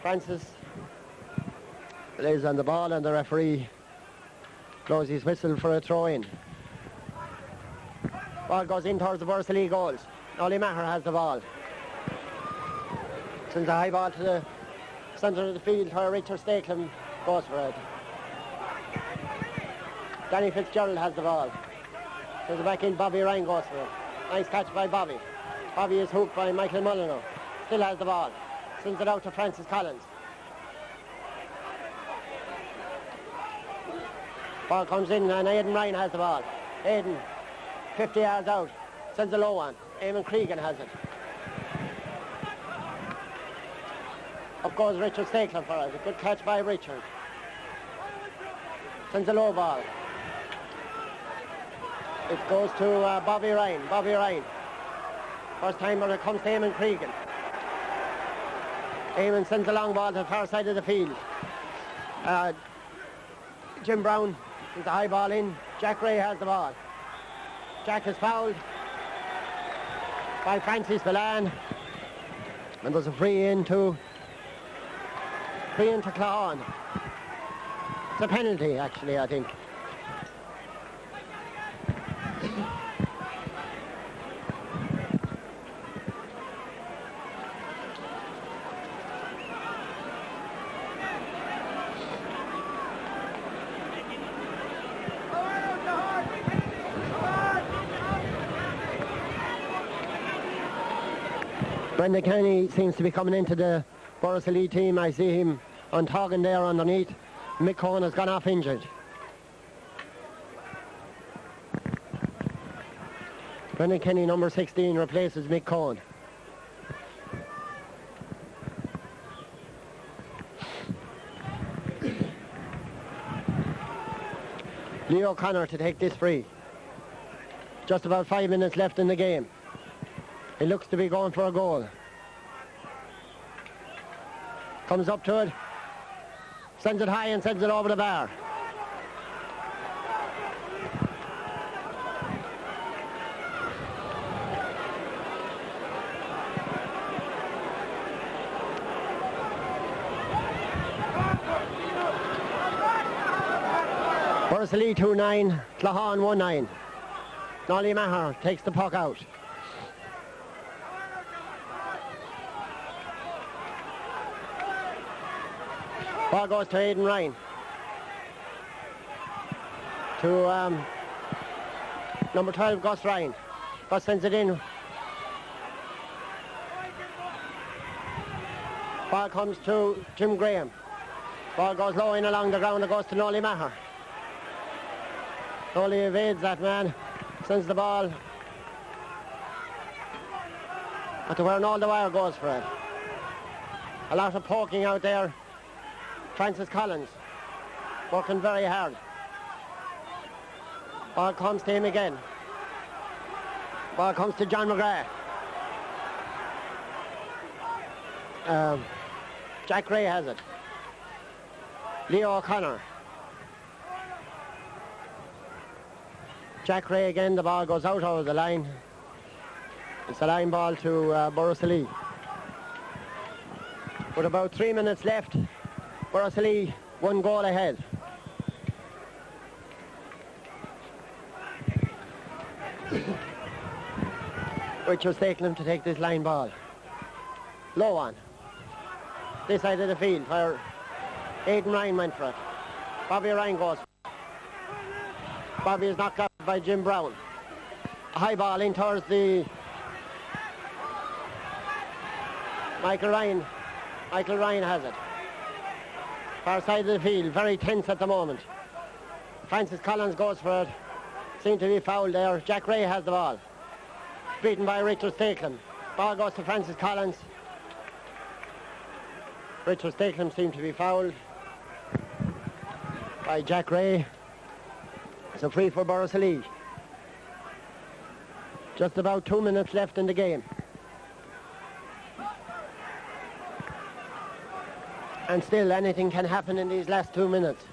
Francis lays on the ball, and the referee blows his whistle for a throw-in. Ball goes in towards the Borris-Ileigh goals. Nolly Maher has the ball. Sends a high ball to the centre of the field where Richard Statham goes for it. Danny Fitzgerald has the ball. Sends it back in, Bobby Ryan goes for it. Nice catch by Bobby. Bobby is hooked by Michael Mullineaux. Still has the ball. Sends it out to Francis Collins. Ball comes in and Aidan Ryan has the ball. Aidan, 50 yards out. Sends a low one. Eamon Cregan has it. Up goes Richard Stakeland for it. A good catch by Richard. Sends a low ball. It goes to Bobby Ryan. Bobby Ryan. First time when it comes to Eamon Cregan. Eamon sends a long ball to the far side of the field. Jim Brown sends a high ball in. Jack Ray has the ball. Jack is fouled by Francis Milan. And there's a free in to Claughaun. It's a penalty, actually, I think. Brendan Kenny seems to be coming into the Borris-Ileigh team. I see him on Toggin there underneath. Mick Cohn has gone off injured. Brendan Kenny, number 16, replaces Mick Cohn. Leo O'Connor to take this free. Just about 5 minutes left in the game. He looks to be going for a goal. Comes up to it. Sends it high and sends it over the bar. Borris-Ileigh 2-9, Claughaun 1-9. Nolly Maher takes the puck out. Ball goes to Aidan Ryan. To number 12, Gus Ryan. Gus sends it in. Ball comes to Jim Graham. Ball goes low in along the ground. It goes to Nolly Maher. Nolly evades that man. Sends the ball at where Noel Dwyer goes for it. A lot of poking out there. Francis Collins working very hard. Ball comes to him again. Ball comes to John McGrath. Jack Ray has it. Leo O'Connor. Jack Ray again, the ball goes out over the line. It's a line ball to Borris-Ileigh. With about 3 minutes left, Borris-Ileigh 1 goal ahead. Richard's taking him to take this line ball. Low on. This side of the field where Aidan Ryan went for it. Bobby Ryan goes. Bobby is knocked out by Jim Brown. A high ball in towards the Michael Ryan. Michael Ryan has it. Far side of the field, very tense at the moment. Francis Collins goes for it. Seemed to be fouled there. Jack Ray has the ball. Beaten by Richard Stakelum. Ball goes to Francis Collins. Richard Stakelum seemed to be fouled by Jack Ray. It's a free for Borris-Ileigh. Just about 2 minutes left in the game. And still anything can happen in these last 2 minutes.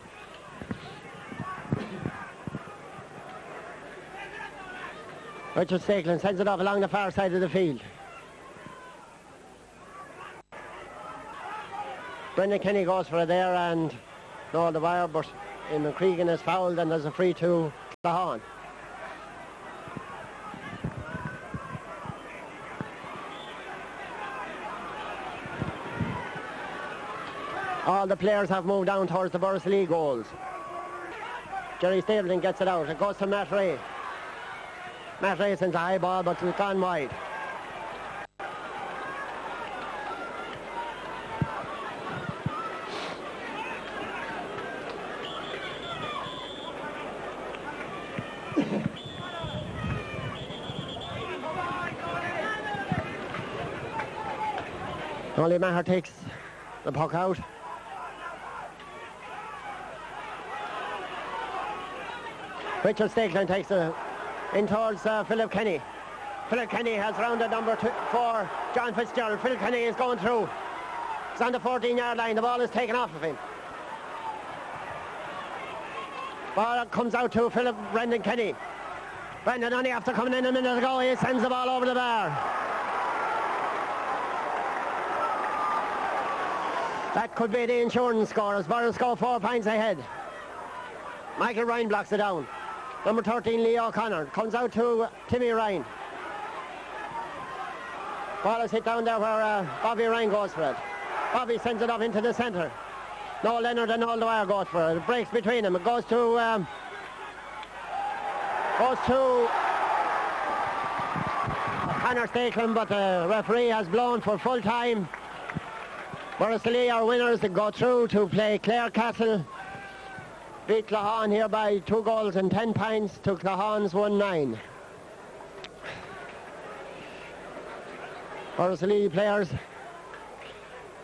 Richard Stakelum sends it off along the far side of the field. Brendan Kenny goes for it there and no the wire, but McCregan is fouled and there's a free to Claughaun. All the players have moved down towards the Borris-Ileigh goals. Jerry Stapleton gets it out. It goes to Matt Ray. Matt Ray sends a high ball, but it's gone wide. Only Maher takes the puck out. Richard Stakelum takes it in towards Philip Kenny. Philip Kenny has rounded number 4, John Fitzgerald. Philip Kenny is going through. He's on the 14-yard line. The ball is taken off of him. Ball comes out to Brendan Kenny. Brendan only after coming in a minute ago, he sends the ball over the bar. That could be the insurance score as Borris go 4 points ahead. Michael Ryan blocks it down. Number 13, Leo O'Connor, comes out to Timmy Ryan. Ball is hit down there where Bobby Ryan goes for it. Bobby sends it up into the centre. Noel Leonard and Noel Dwyer goes for it. It breaks between them. It goes to Connor Stakelum, but the referee has blown for full time. Borris-Ileigh are winners. They go through to play Clare Castle. Beat Claughaun here by 2 goals and 10 points to Claughaun's 1-9. Borris-Ileigh players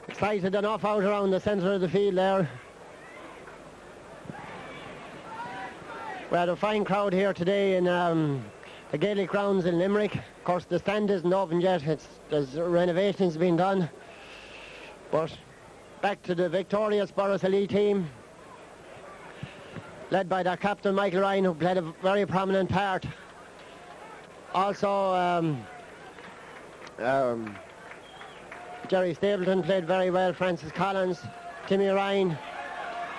excited enough out around the centre of the field there. We had a fine crowd here today in the Gaelic Grounds in Limerick. Of course the stand isn't open yet. There's renovations being done. But back to the victorious Borris-Ileigh team, led by their captain Michael Ryan, who played a very prominent part. Also Jerry Stapleton played very well, Francis Collins, Timmy Ryan.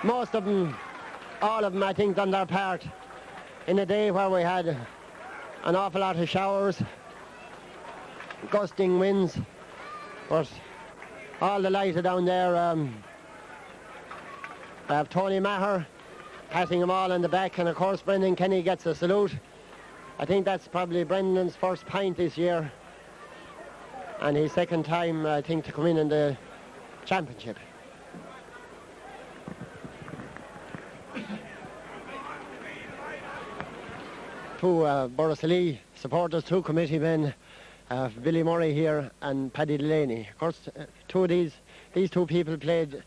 Most of them, all of them I think done their part in a day where we had an awful lot of showers, gusting winds, but all the lights are down there. I have Tony Maher patting them all on the back, and of course Brendan Kenny gets a salute. I think that's probably Brendan's first pint this year and his second time I think to come in the championship. Two Borris-Ileigh supporters, 2 committee men, Billy Murray here and Paddy Delaney. Of course, 2 of these these two people played.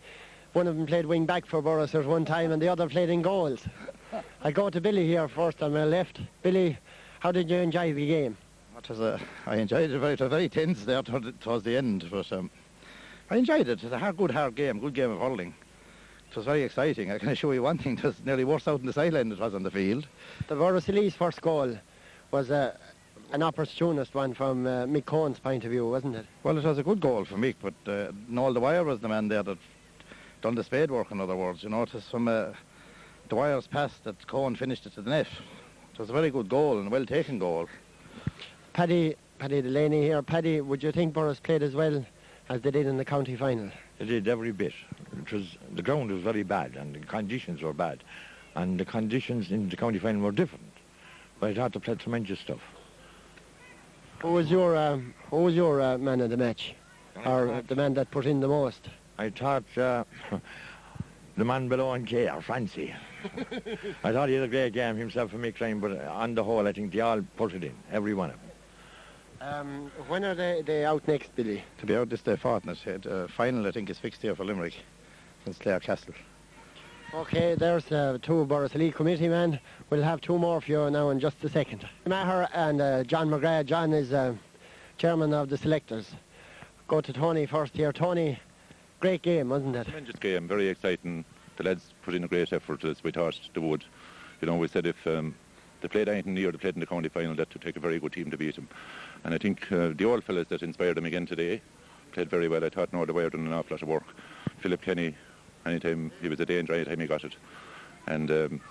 One of them played wing back for Borris at one time, and the other played in goals. I go to Billy here first on my left. Billy, how did you enjoy the game? I enjoyed it. It was very tense there towards the end, but I enjoyed it. It was a good game of hurling. It was very exciting. I can assure you one thing, it was nearly worse out in the sideline than it was on the field. The Borris-Ileigh's first goal was an opportunist one from Mick Cohen's point of view, wasn't it? Well, it was a good goal for Mick, but Noel Dwyer was the man there that done the spade work, in other words. You know, it was from Dwyer's pass that Cohen finished it to the net. It was a very good goal and a well-taken goal. Paddy Delaney here. Paddy, would you think Borris played as well as they did in the county final? They did every bit. The ground was very bad and the conditions were bad. And the conditions in the county final were different. But I thought they played tremendous stuff. Who was your man of the match? Or the man that put in the most? I thought the man below on K, or Francie. I thought he had a great game himself and Mick Ryan, but on the whole I think they all put it in, every one of them. When are they out next, Billy? To be out this day fortnight. The final, I think, is fixed here for Limerick against Claughaun. Okay, there's two Borris-Ileigh committee men. We'll have two more for you now in just a second. Maher and John McGrath. John is chairman of the selectors. Go to Tony first here. Tony, great game, wasn't it? Tremendous game, very exciting. The lads put in a great effort, as we thought they would. You know, we said if they played anything near, they played in the county final, that would take a very good team to beat them. And I think the old fellas that inspired them again today played very well. I thought Noel Dwyer done an awful lot of work. Philip Kenny, anytime he was a danger, anytime he got it. And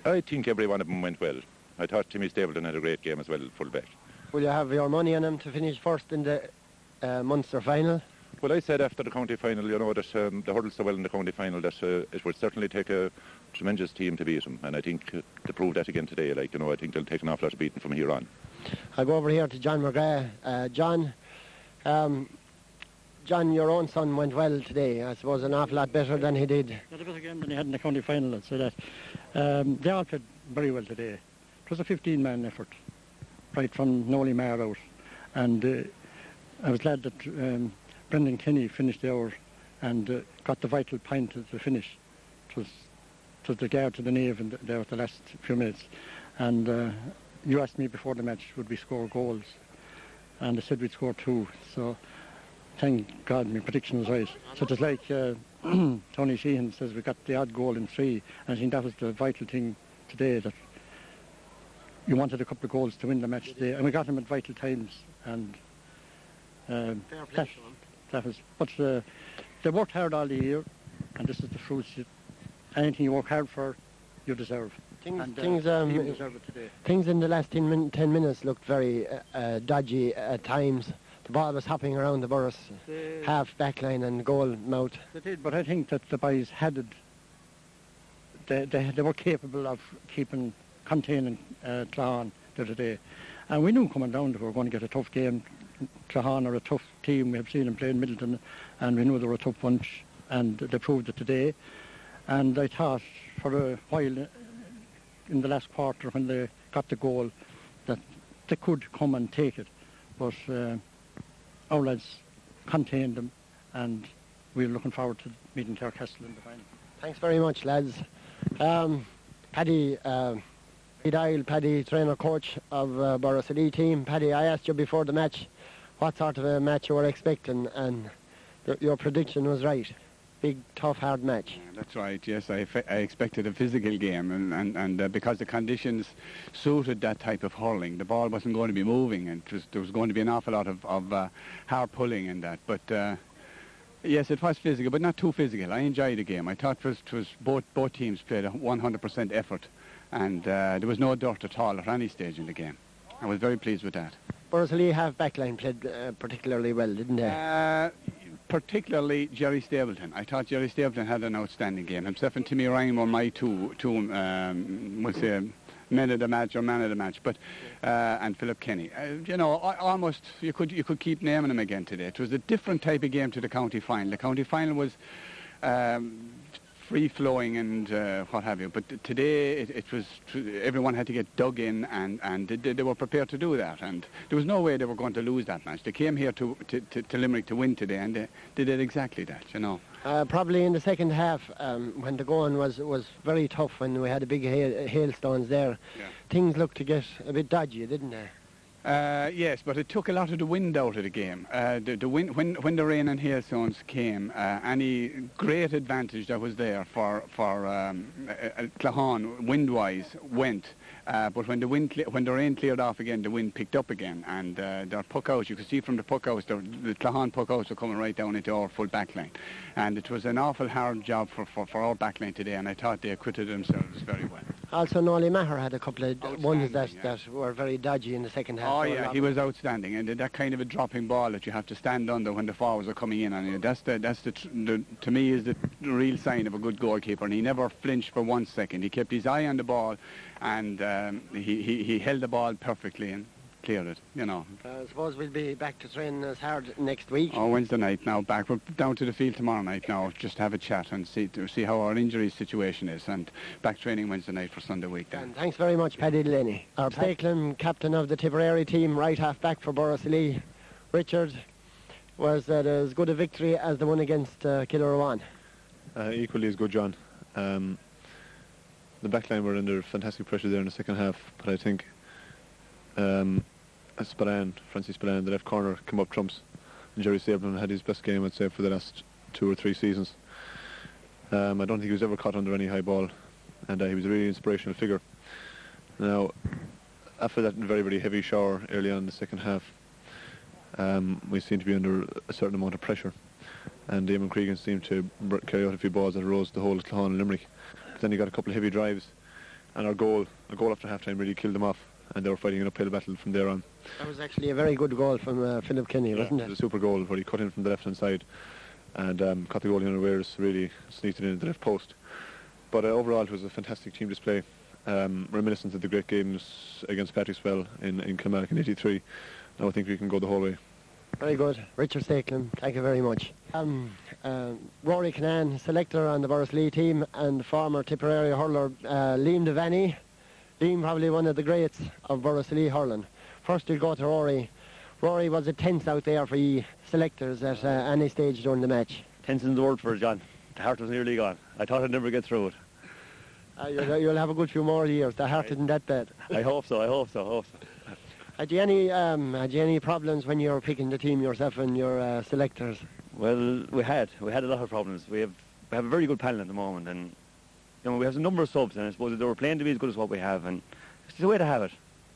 I think every one of them went well. I thought Timmy Stapleton had a great game as well, full back. Will you have your money on him to finish first in the Munster final? Well, I said after the county final, you know, that they hurled so well in the county final that it would certainly take a tremendous team to beat them. And I think they proved that again today. Like, you know, I think they'll take an awful lot of beating from here on. I'll go over here to John McGrath. John, your own son went well today. I suppose an awful lot better than he did. He had a better game than he had in the county final, I'd say that. They all played very well today. It was a 15-man effort, right from Noel Maher out. And I was glad that Brendan Kenny finished the hour and got the vital point at the finish. It was the guard to the nave and there at the last few minutes. And you asked me before the match, would we score goals? And I said we'd score 2. So thank God my prediction was right. So it's like Tony Sheehan says, we got the odd goal in 3. And I think that was the vital thing today, that you wanted a couple of goals to win the match today. And we got them at vital times. And that was, but they worked hard all the year, and this is the fruits. Anything you work hard for, you deserve. Things deserve it today. Things in the last 10 minutes looked very dodgy at times. The ball was hopping around the Borris half backline and goal mouth. They did, but I think that the boys had it. They were capable of containing Claughaun the other day. And we knew coming down that we were going to get a tough game. Claughaun are a tough team. We have seen them play in Middleton, and we knew they were a tough bunch, and they proved it today. And I thought for a while in the last quarter when they got the goal that they could come and take it, but our lads contained them, and we're looking forward to meeting Clarecastle in the final. Thanks very much, lads. Paddy, Paddy, trainer coach of Borris-Ileigh team. Paddy, I asked you before the match what sort of a match you were expecting, and your prediction was right. Big, tough, hard match. That's right, yes. I expected a physical game, and because the conditions suited that type of hurling, the ball wasn't going to be moving, and there was going to be an awful lot of hard pulling in that. But yes, it was physical, but not too physical. I enjoyed the game. I thought it was both teams played a 100% effort, and there was no dirt at all at any stage in the game. I was very pleased with that. Borris-Ileigh half backline played particularly well, didn't they? Particularly Jerry Stapleton. I thought Jerry Stapleton had an outstanding game. Himself and Timmy Ryan were my two we'll say, men of the match, but and Philip Kenny. You know, almost you could keep naming them again today. It was a different type of game to the county final. The county final was free-flowing and what have you. But today it was, everyone had to get dug in, and they were prepared to do that. And there was no way they were going to lose that match. They came here to Limerick to win today, and they did exactly that, you know. Probably in the second half, when the going was very tough, when we had the big hailstones there, things looked to get a bit dodgy, didn't they? Yes, but it took a lot of the wind out of the game. The wind, when the rain and hailstones came, any great advantage that was there for Claughaun wind-wise went. But when the rain cleared off again, the wind picked up again, and their puck-outs, you could see from the puck-outs, the Claughaun puck-outs were coming right down into our full backline. And it was an awful hard job for our backline today, and I thought they acquitted themselves very well. Also, Nolly Maher had a couple of ones that were very dodgy in the second half. Oh, yeah, he was outstanding, and that kind of a dropping ball that you have to stand under when the forwards are coming in on you. That's to me is the real sign of a good goalkeeper, and he never flinched for 1 second. He kept his eye on the ball, and he held the ball perfectly and cleared it, you know. I suppose we'll be back to training as hard next week. Oh, Wednesday night now, back. We're down to the field tomorrow night now, just to have a chat and see how our injury situation is, and back training Wednesday night for Sunday week then. And thanks very much, Paddy Delaney. Our Stakelin, captain of the Tipperary team, right half back for Borris-Ileigh. Richard, was that as good a victory as the one against Kilruane? Equally as good, John. The backline were under fantastic pressure there in the second half, but I think Francis Spillane, the left corner, came up trumps. And Jerry Sableman had his best game, I'd say, for the last 2 or 3 seasons. I don't think he was ever caught under any high ball, and he was a really inspirational figure. Now, after that very, very heavy shower early on in the second half, we seemed to be under a certain amount of pressure, and Eamon Cregan seemed to carry out a few balls that arose the whole of Claughaun and Limerick. But then he got a couple of heavy drives, and a goal after half-time really killed them off, and they were fighting an uphill battle from there on. That was actually a very good goal from Philip Kenny, wasn't it? It was a super goal where he cut in from the left-hand side and caught the goalie unawares, really sneaked it into the left post. But overall it was a fantastic team display, reminiscent of the great games against Patrickswell in Kilmarnock in '83. Now I think we can go the whole way. Very good. Richard Stakelin, thank you very much. Rory Canaan, selector on the Borris-Ileigh team, and former Tipperary hurler Liam Devaney. Liam, probably one of the greats of Borris-Ileigh hurling. First we'll go to Rory. Rory, was it tense out there for you selectors at any stage during the match? Tense is the word for it, John. The heart was nearly gone. I thought I'd never get through it. You'll have a good few more years. The heart isn't that bad. I hope so. Had you any problems when you were picking the team yourself and your selectors? Well, we had a lot of problems. We have a very good panel at the moment, and we have a number of subs, and I suppose they were playing to be as good as what we have, and it's the way to have it.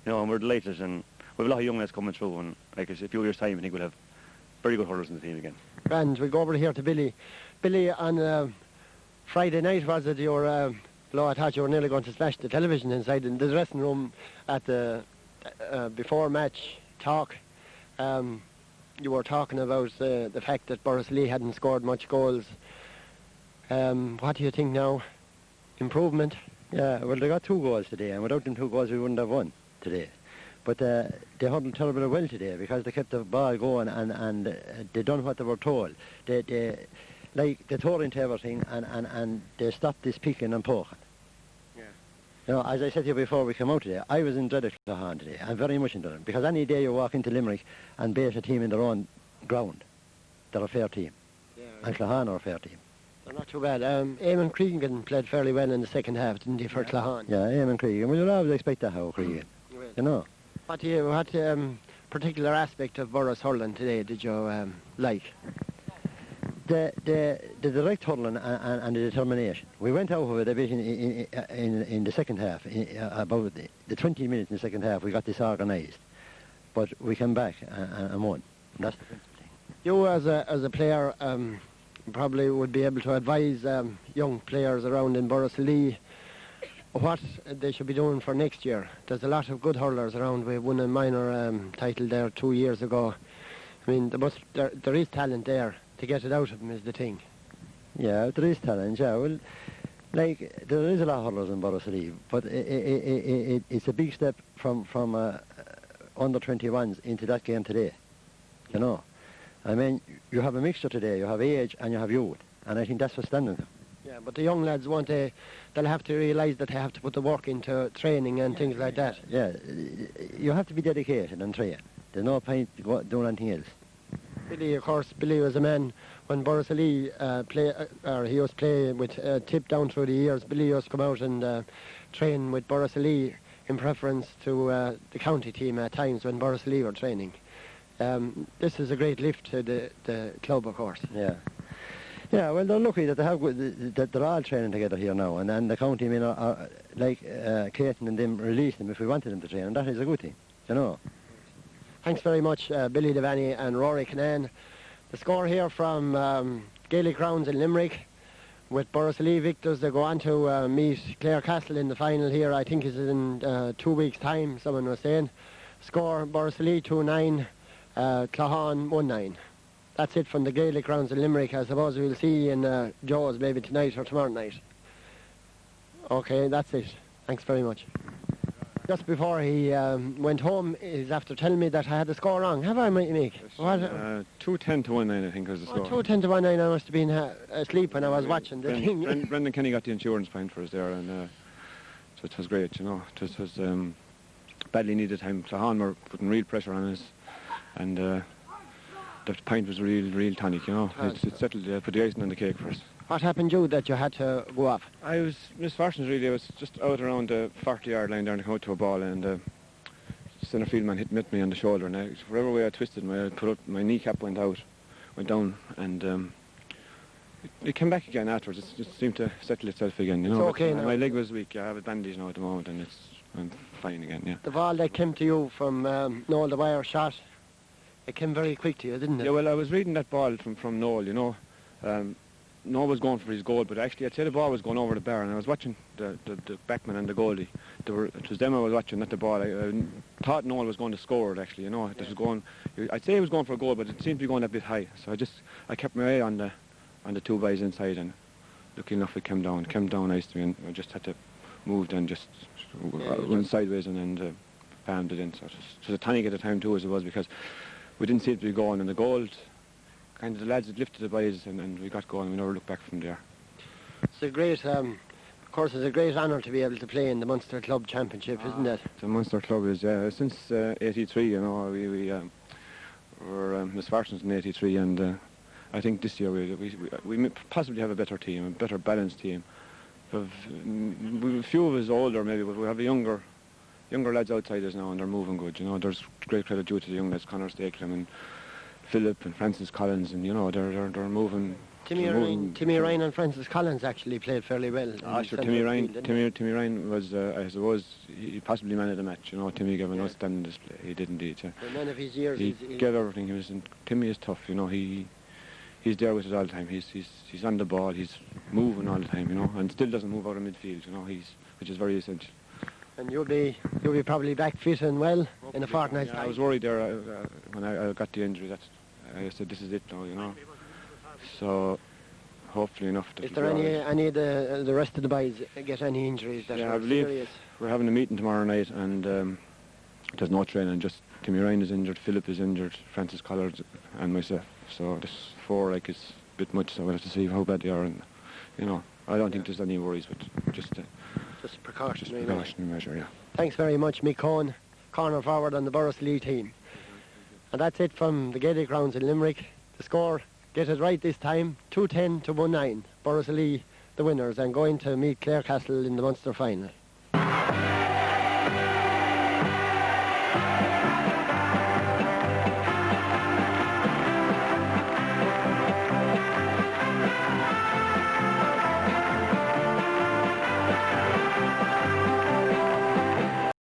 And we're delighted, and we have a lot of young lads coming through, and like I said, a few years' time, I think we'll have very good hurlers in the team again. And we go over here to Billy. Billy, on Friday night, was it your... I thought you were nearly going to smash the television inside in the dressing room at the before match talk. You were talking about the fact that Borris-Ileigh hadn't scored much goals. What do you think now? Improvement? Yeah, well, they got 2 goals today, and without them 2 goals we wouldn't have won today. But they hurled terribly well today because they kept the ball going, and they done what they were told. They tore into everything, and they stopped this picking and poking. Yeah. As I said to you before we came out today, I was in dread of Claughaun today. I'm very much in dread, because any day you walk into Limerick and base a team in their own ground, they're a fair team. Yeah, and Claughaun are a fair team. They're not too bad. Eamon Cregan played fairly well in the second half, didn't he, for Claughaun? Yeah, Eamon Cregan. Well, you'll always expect that how Cregan. What particular aspect of Borris hurling today did you like? The direct hurling and the determination. We went out of it a bit in the second half. About the 20 minutes in the second half, we got disorganised. But we came back and won. That's the principal thing. You, as a player, probably would be able to advise young players around in Borris-Ileigh what they should be doing for next year. There's a lot of good hurlers around. We won a minor title there 2 years ago. I mean, there is talent there. To get it out of them is the thing. Yeah, there is talent, yeah. Well, like, there is a lot of hurlers in Borris-Ileigh, but it's a big step from under 21s into that game today. I mean, you have a mixture today. You have age and you have youth, and I think that's what's standing. Yeah, but the young lads they'll have to realise that they have to put the work into training and things like that. Yeah, you have to be dedicated and train. There's no point doing anything else. Billy, of course, Billy was a man when Borris-Ileigh he was playing with Tip down through the years. Billy used to come out and train with Borris-Ileigh in preference to the county team at times when Borris-Ileigh were training. This is a great lift to the club, of course. Yeah. Yeah, well, they're lucky that they have that they're all training together here now, and then the county, I mean, are like Caton and them release them if we wanted them to train, and that is a good thing, you know. Thanks very much, Billy Devaney and Rory Kinane. The score here from Gaelic Grounds in Limerick, with Borris-Ileigh victors. They go on to meet Clare Castle in the final here. I think is in 2 weeks' time, someone was saying. Score Borris-Ileigh 2-9, Claughaun 1-9. That's it from the Gaelic Grounds in Limerick. I suppose we'll see in Joe's maybe tonight or tomorrow night. Okay, that's it. Thanks very much. Just before he went home, he's after telling me that I had the score wrong. Have I, Mick? 2-10 to 1-9, I think, was the score. 2-10 to 1-9. I must have been asleep when I was watching the thing. Brendan Kenny got the insurance point for us there, and so it was great, you know. It was badly needed time. Claughaun were putting real pressure on us, and the point was real tonic, you know. It settled, put the icing on the cake for us. What happened, Jude, that you had to go off? I was misfortunate, really. I was just out around the 40-yard line there and I came out to a ball, and the centre field man hit me on the shoulder, and whatever way I twisted, my kneecap went down, and it came back again afterwards. It just seemed to settle itself again, you know. It's okay now. My leg was weak. I have a bandage now at the moment, and I'm fine again, yeah. The ball that came to you from Noel the Wire shot, it came very quick to you, didn't it? Yeah, well, I was reading that ball from Noel, you know. Noel was going for his goal, but actually I'd say the ball was going over the bar, and I was watching the backman and the goalie. It was them I was watching, not the ball. I thought Noel was going to score it, actually, you know. It was going, I'd say he was going for a goal, but it seemed to be going a bit high. So I kept my eye on the two guys inside, and lucky enough it came down nice to me, and I just had to move then, just went sideways and then palmed it in. So it was a tonic at the time too, as it was, because we didn't see it be going, and the goal, kind of the lads had lifted the boys, and we got going. We never looked back from there. It's a great, of course, it's a great honour to be able to play in the Munster Club Championship, isn't it? The Munster Club is, since '83, you know, we were misfortunes in '83, and I think this year we possibly have a better team, a better balanced team. A few of us older maybe, but we have younger lads outside us now, and they're moving good. You know, there's great credit due to the young lads, Conor Stakelum and Philip and Francis Collins, and you know they're moving. Timmy Ryan and Francis Collins actually played fairly well. Sure. Timmy Ryan was, I suppose, he possibly man of the match. You know, Timmy gave an outstanding display. He did indeed. Yeah. For none of his years, he gave everything. Timmy is tough. You know, he's there with us all the time. He's on the ball. He's moving all the time. You know, and still doesn't move out of midfield. You know, which is very essential. And you'll be probably back fit and well in a fortnight's time. I was worried there when I got the injury. That I said, this is it now, you know. So hopefully enough. Is there any of the rest of the boys get any injuries that are serious? We're having a meeting tomorrow night, and there's no training. Just Timmy Ryan is injured, Philip is injured, Francis Collins, and myself. So this 4 is a bit much. So we'll have to see how bad they are, and you know, I don't think there's any worries, but just precautionary measure. Yeah. Thanks very much, Mick Cohen, corner forward on the Borris-Ileigh team. And that's it from the Gaelic Grounds in Limerick. The score, get it right this time, 2-10 to 1-9. Borris-Ileigh the winners, and going to meet Clare Castle in the Munster final.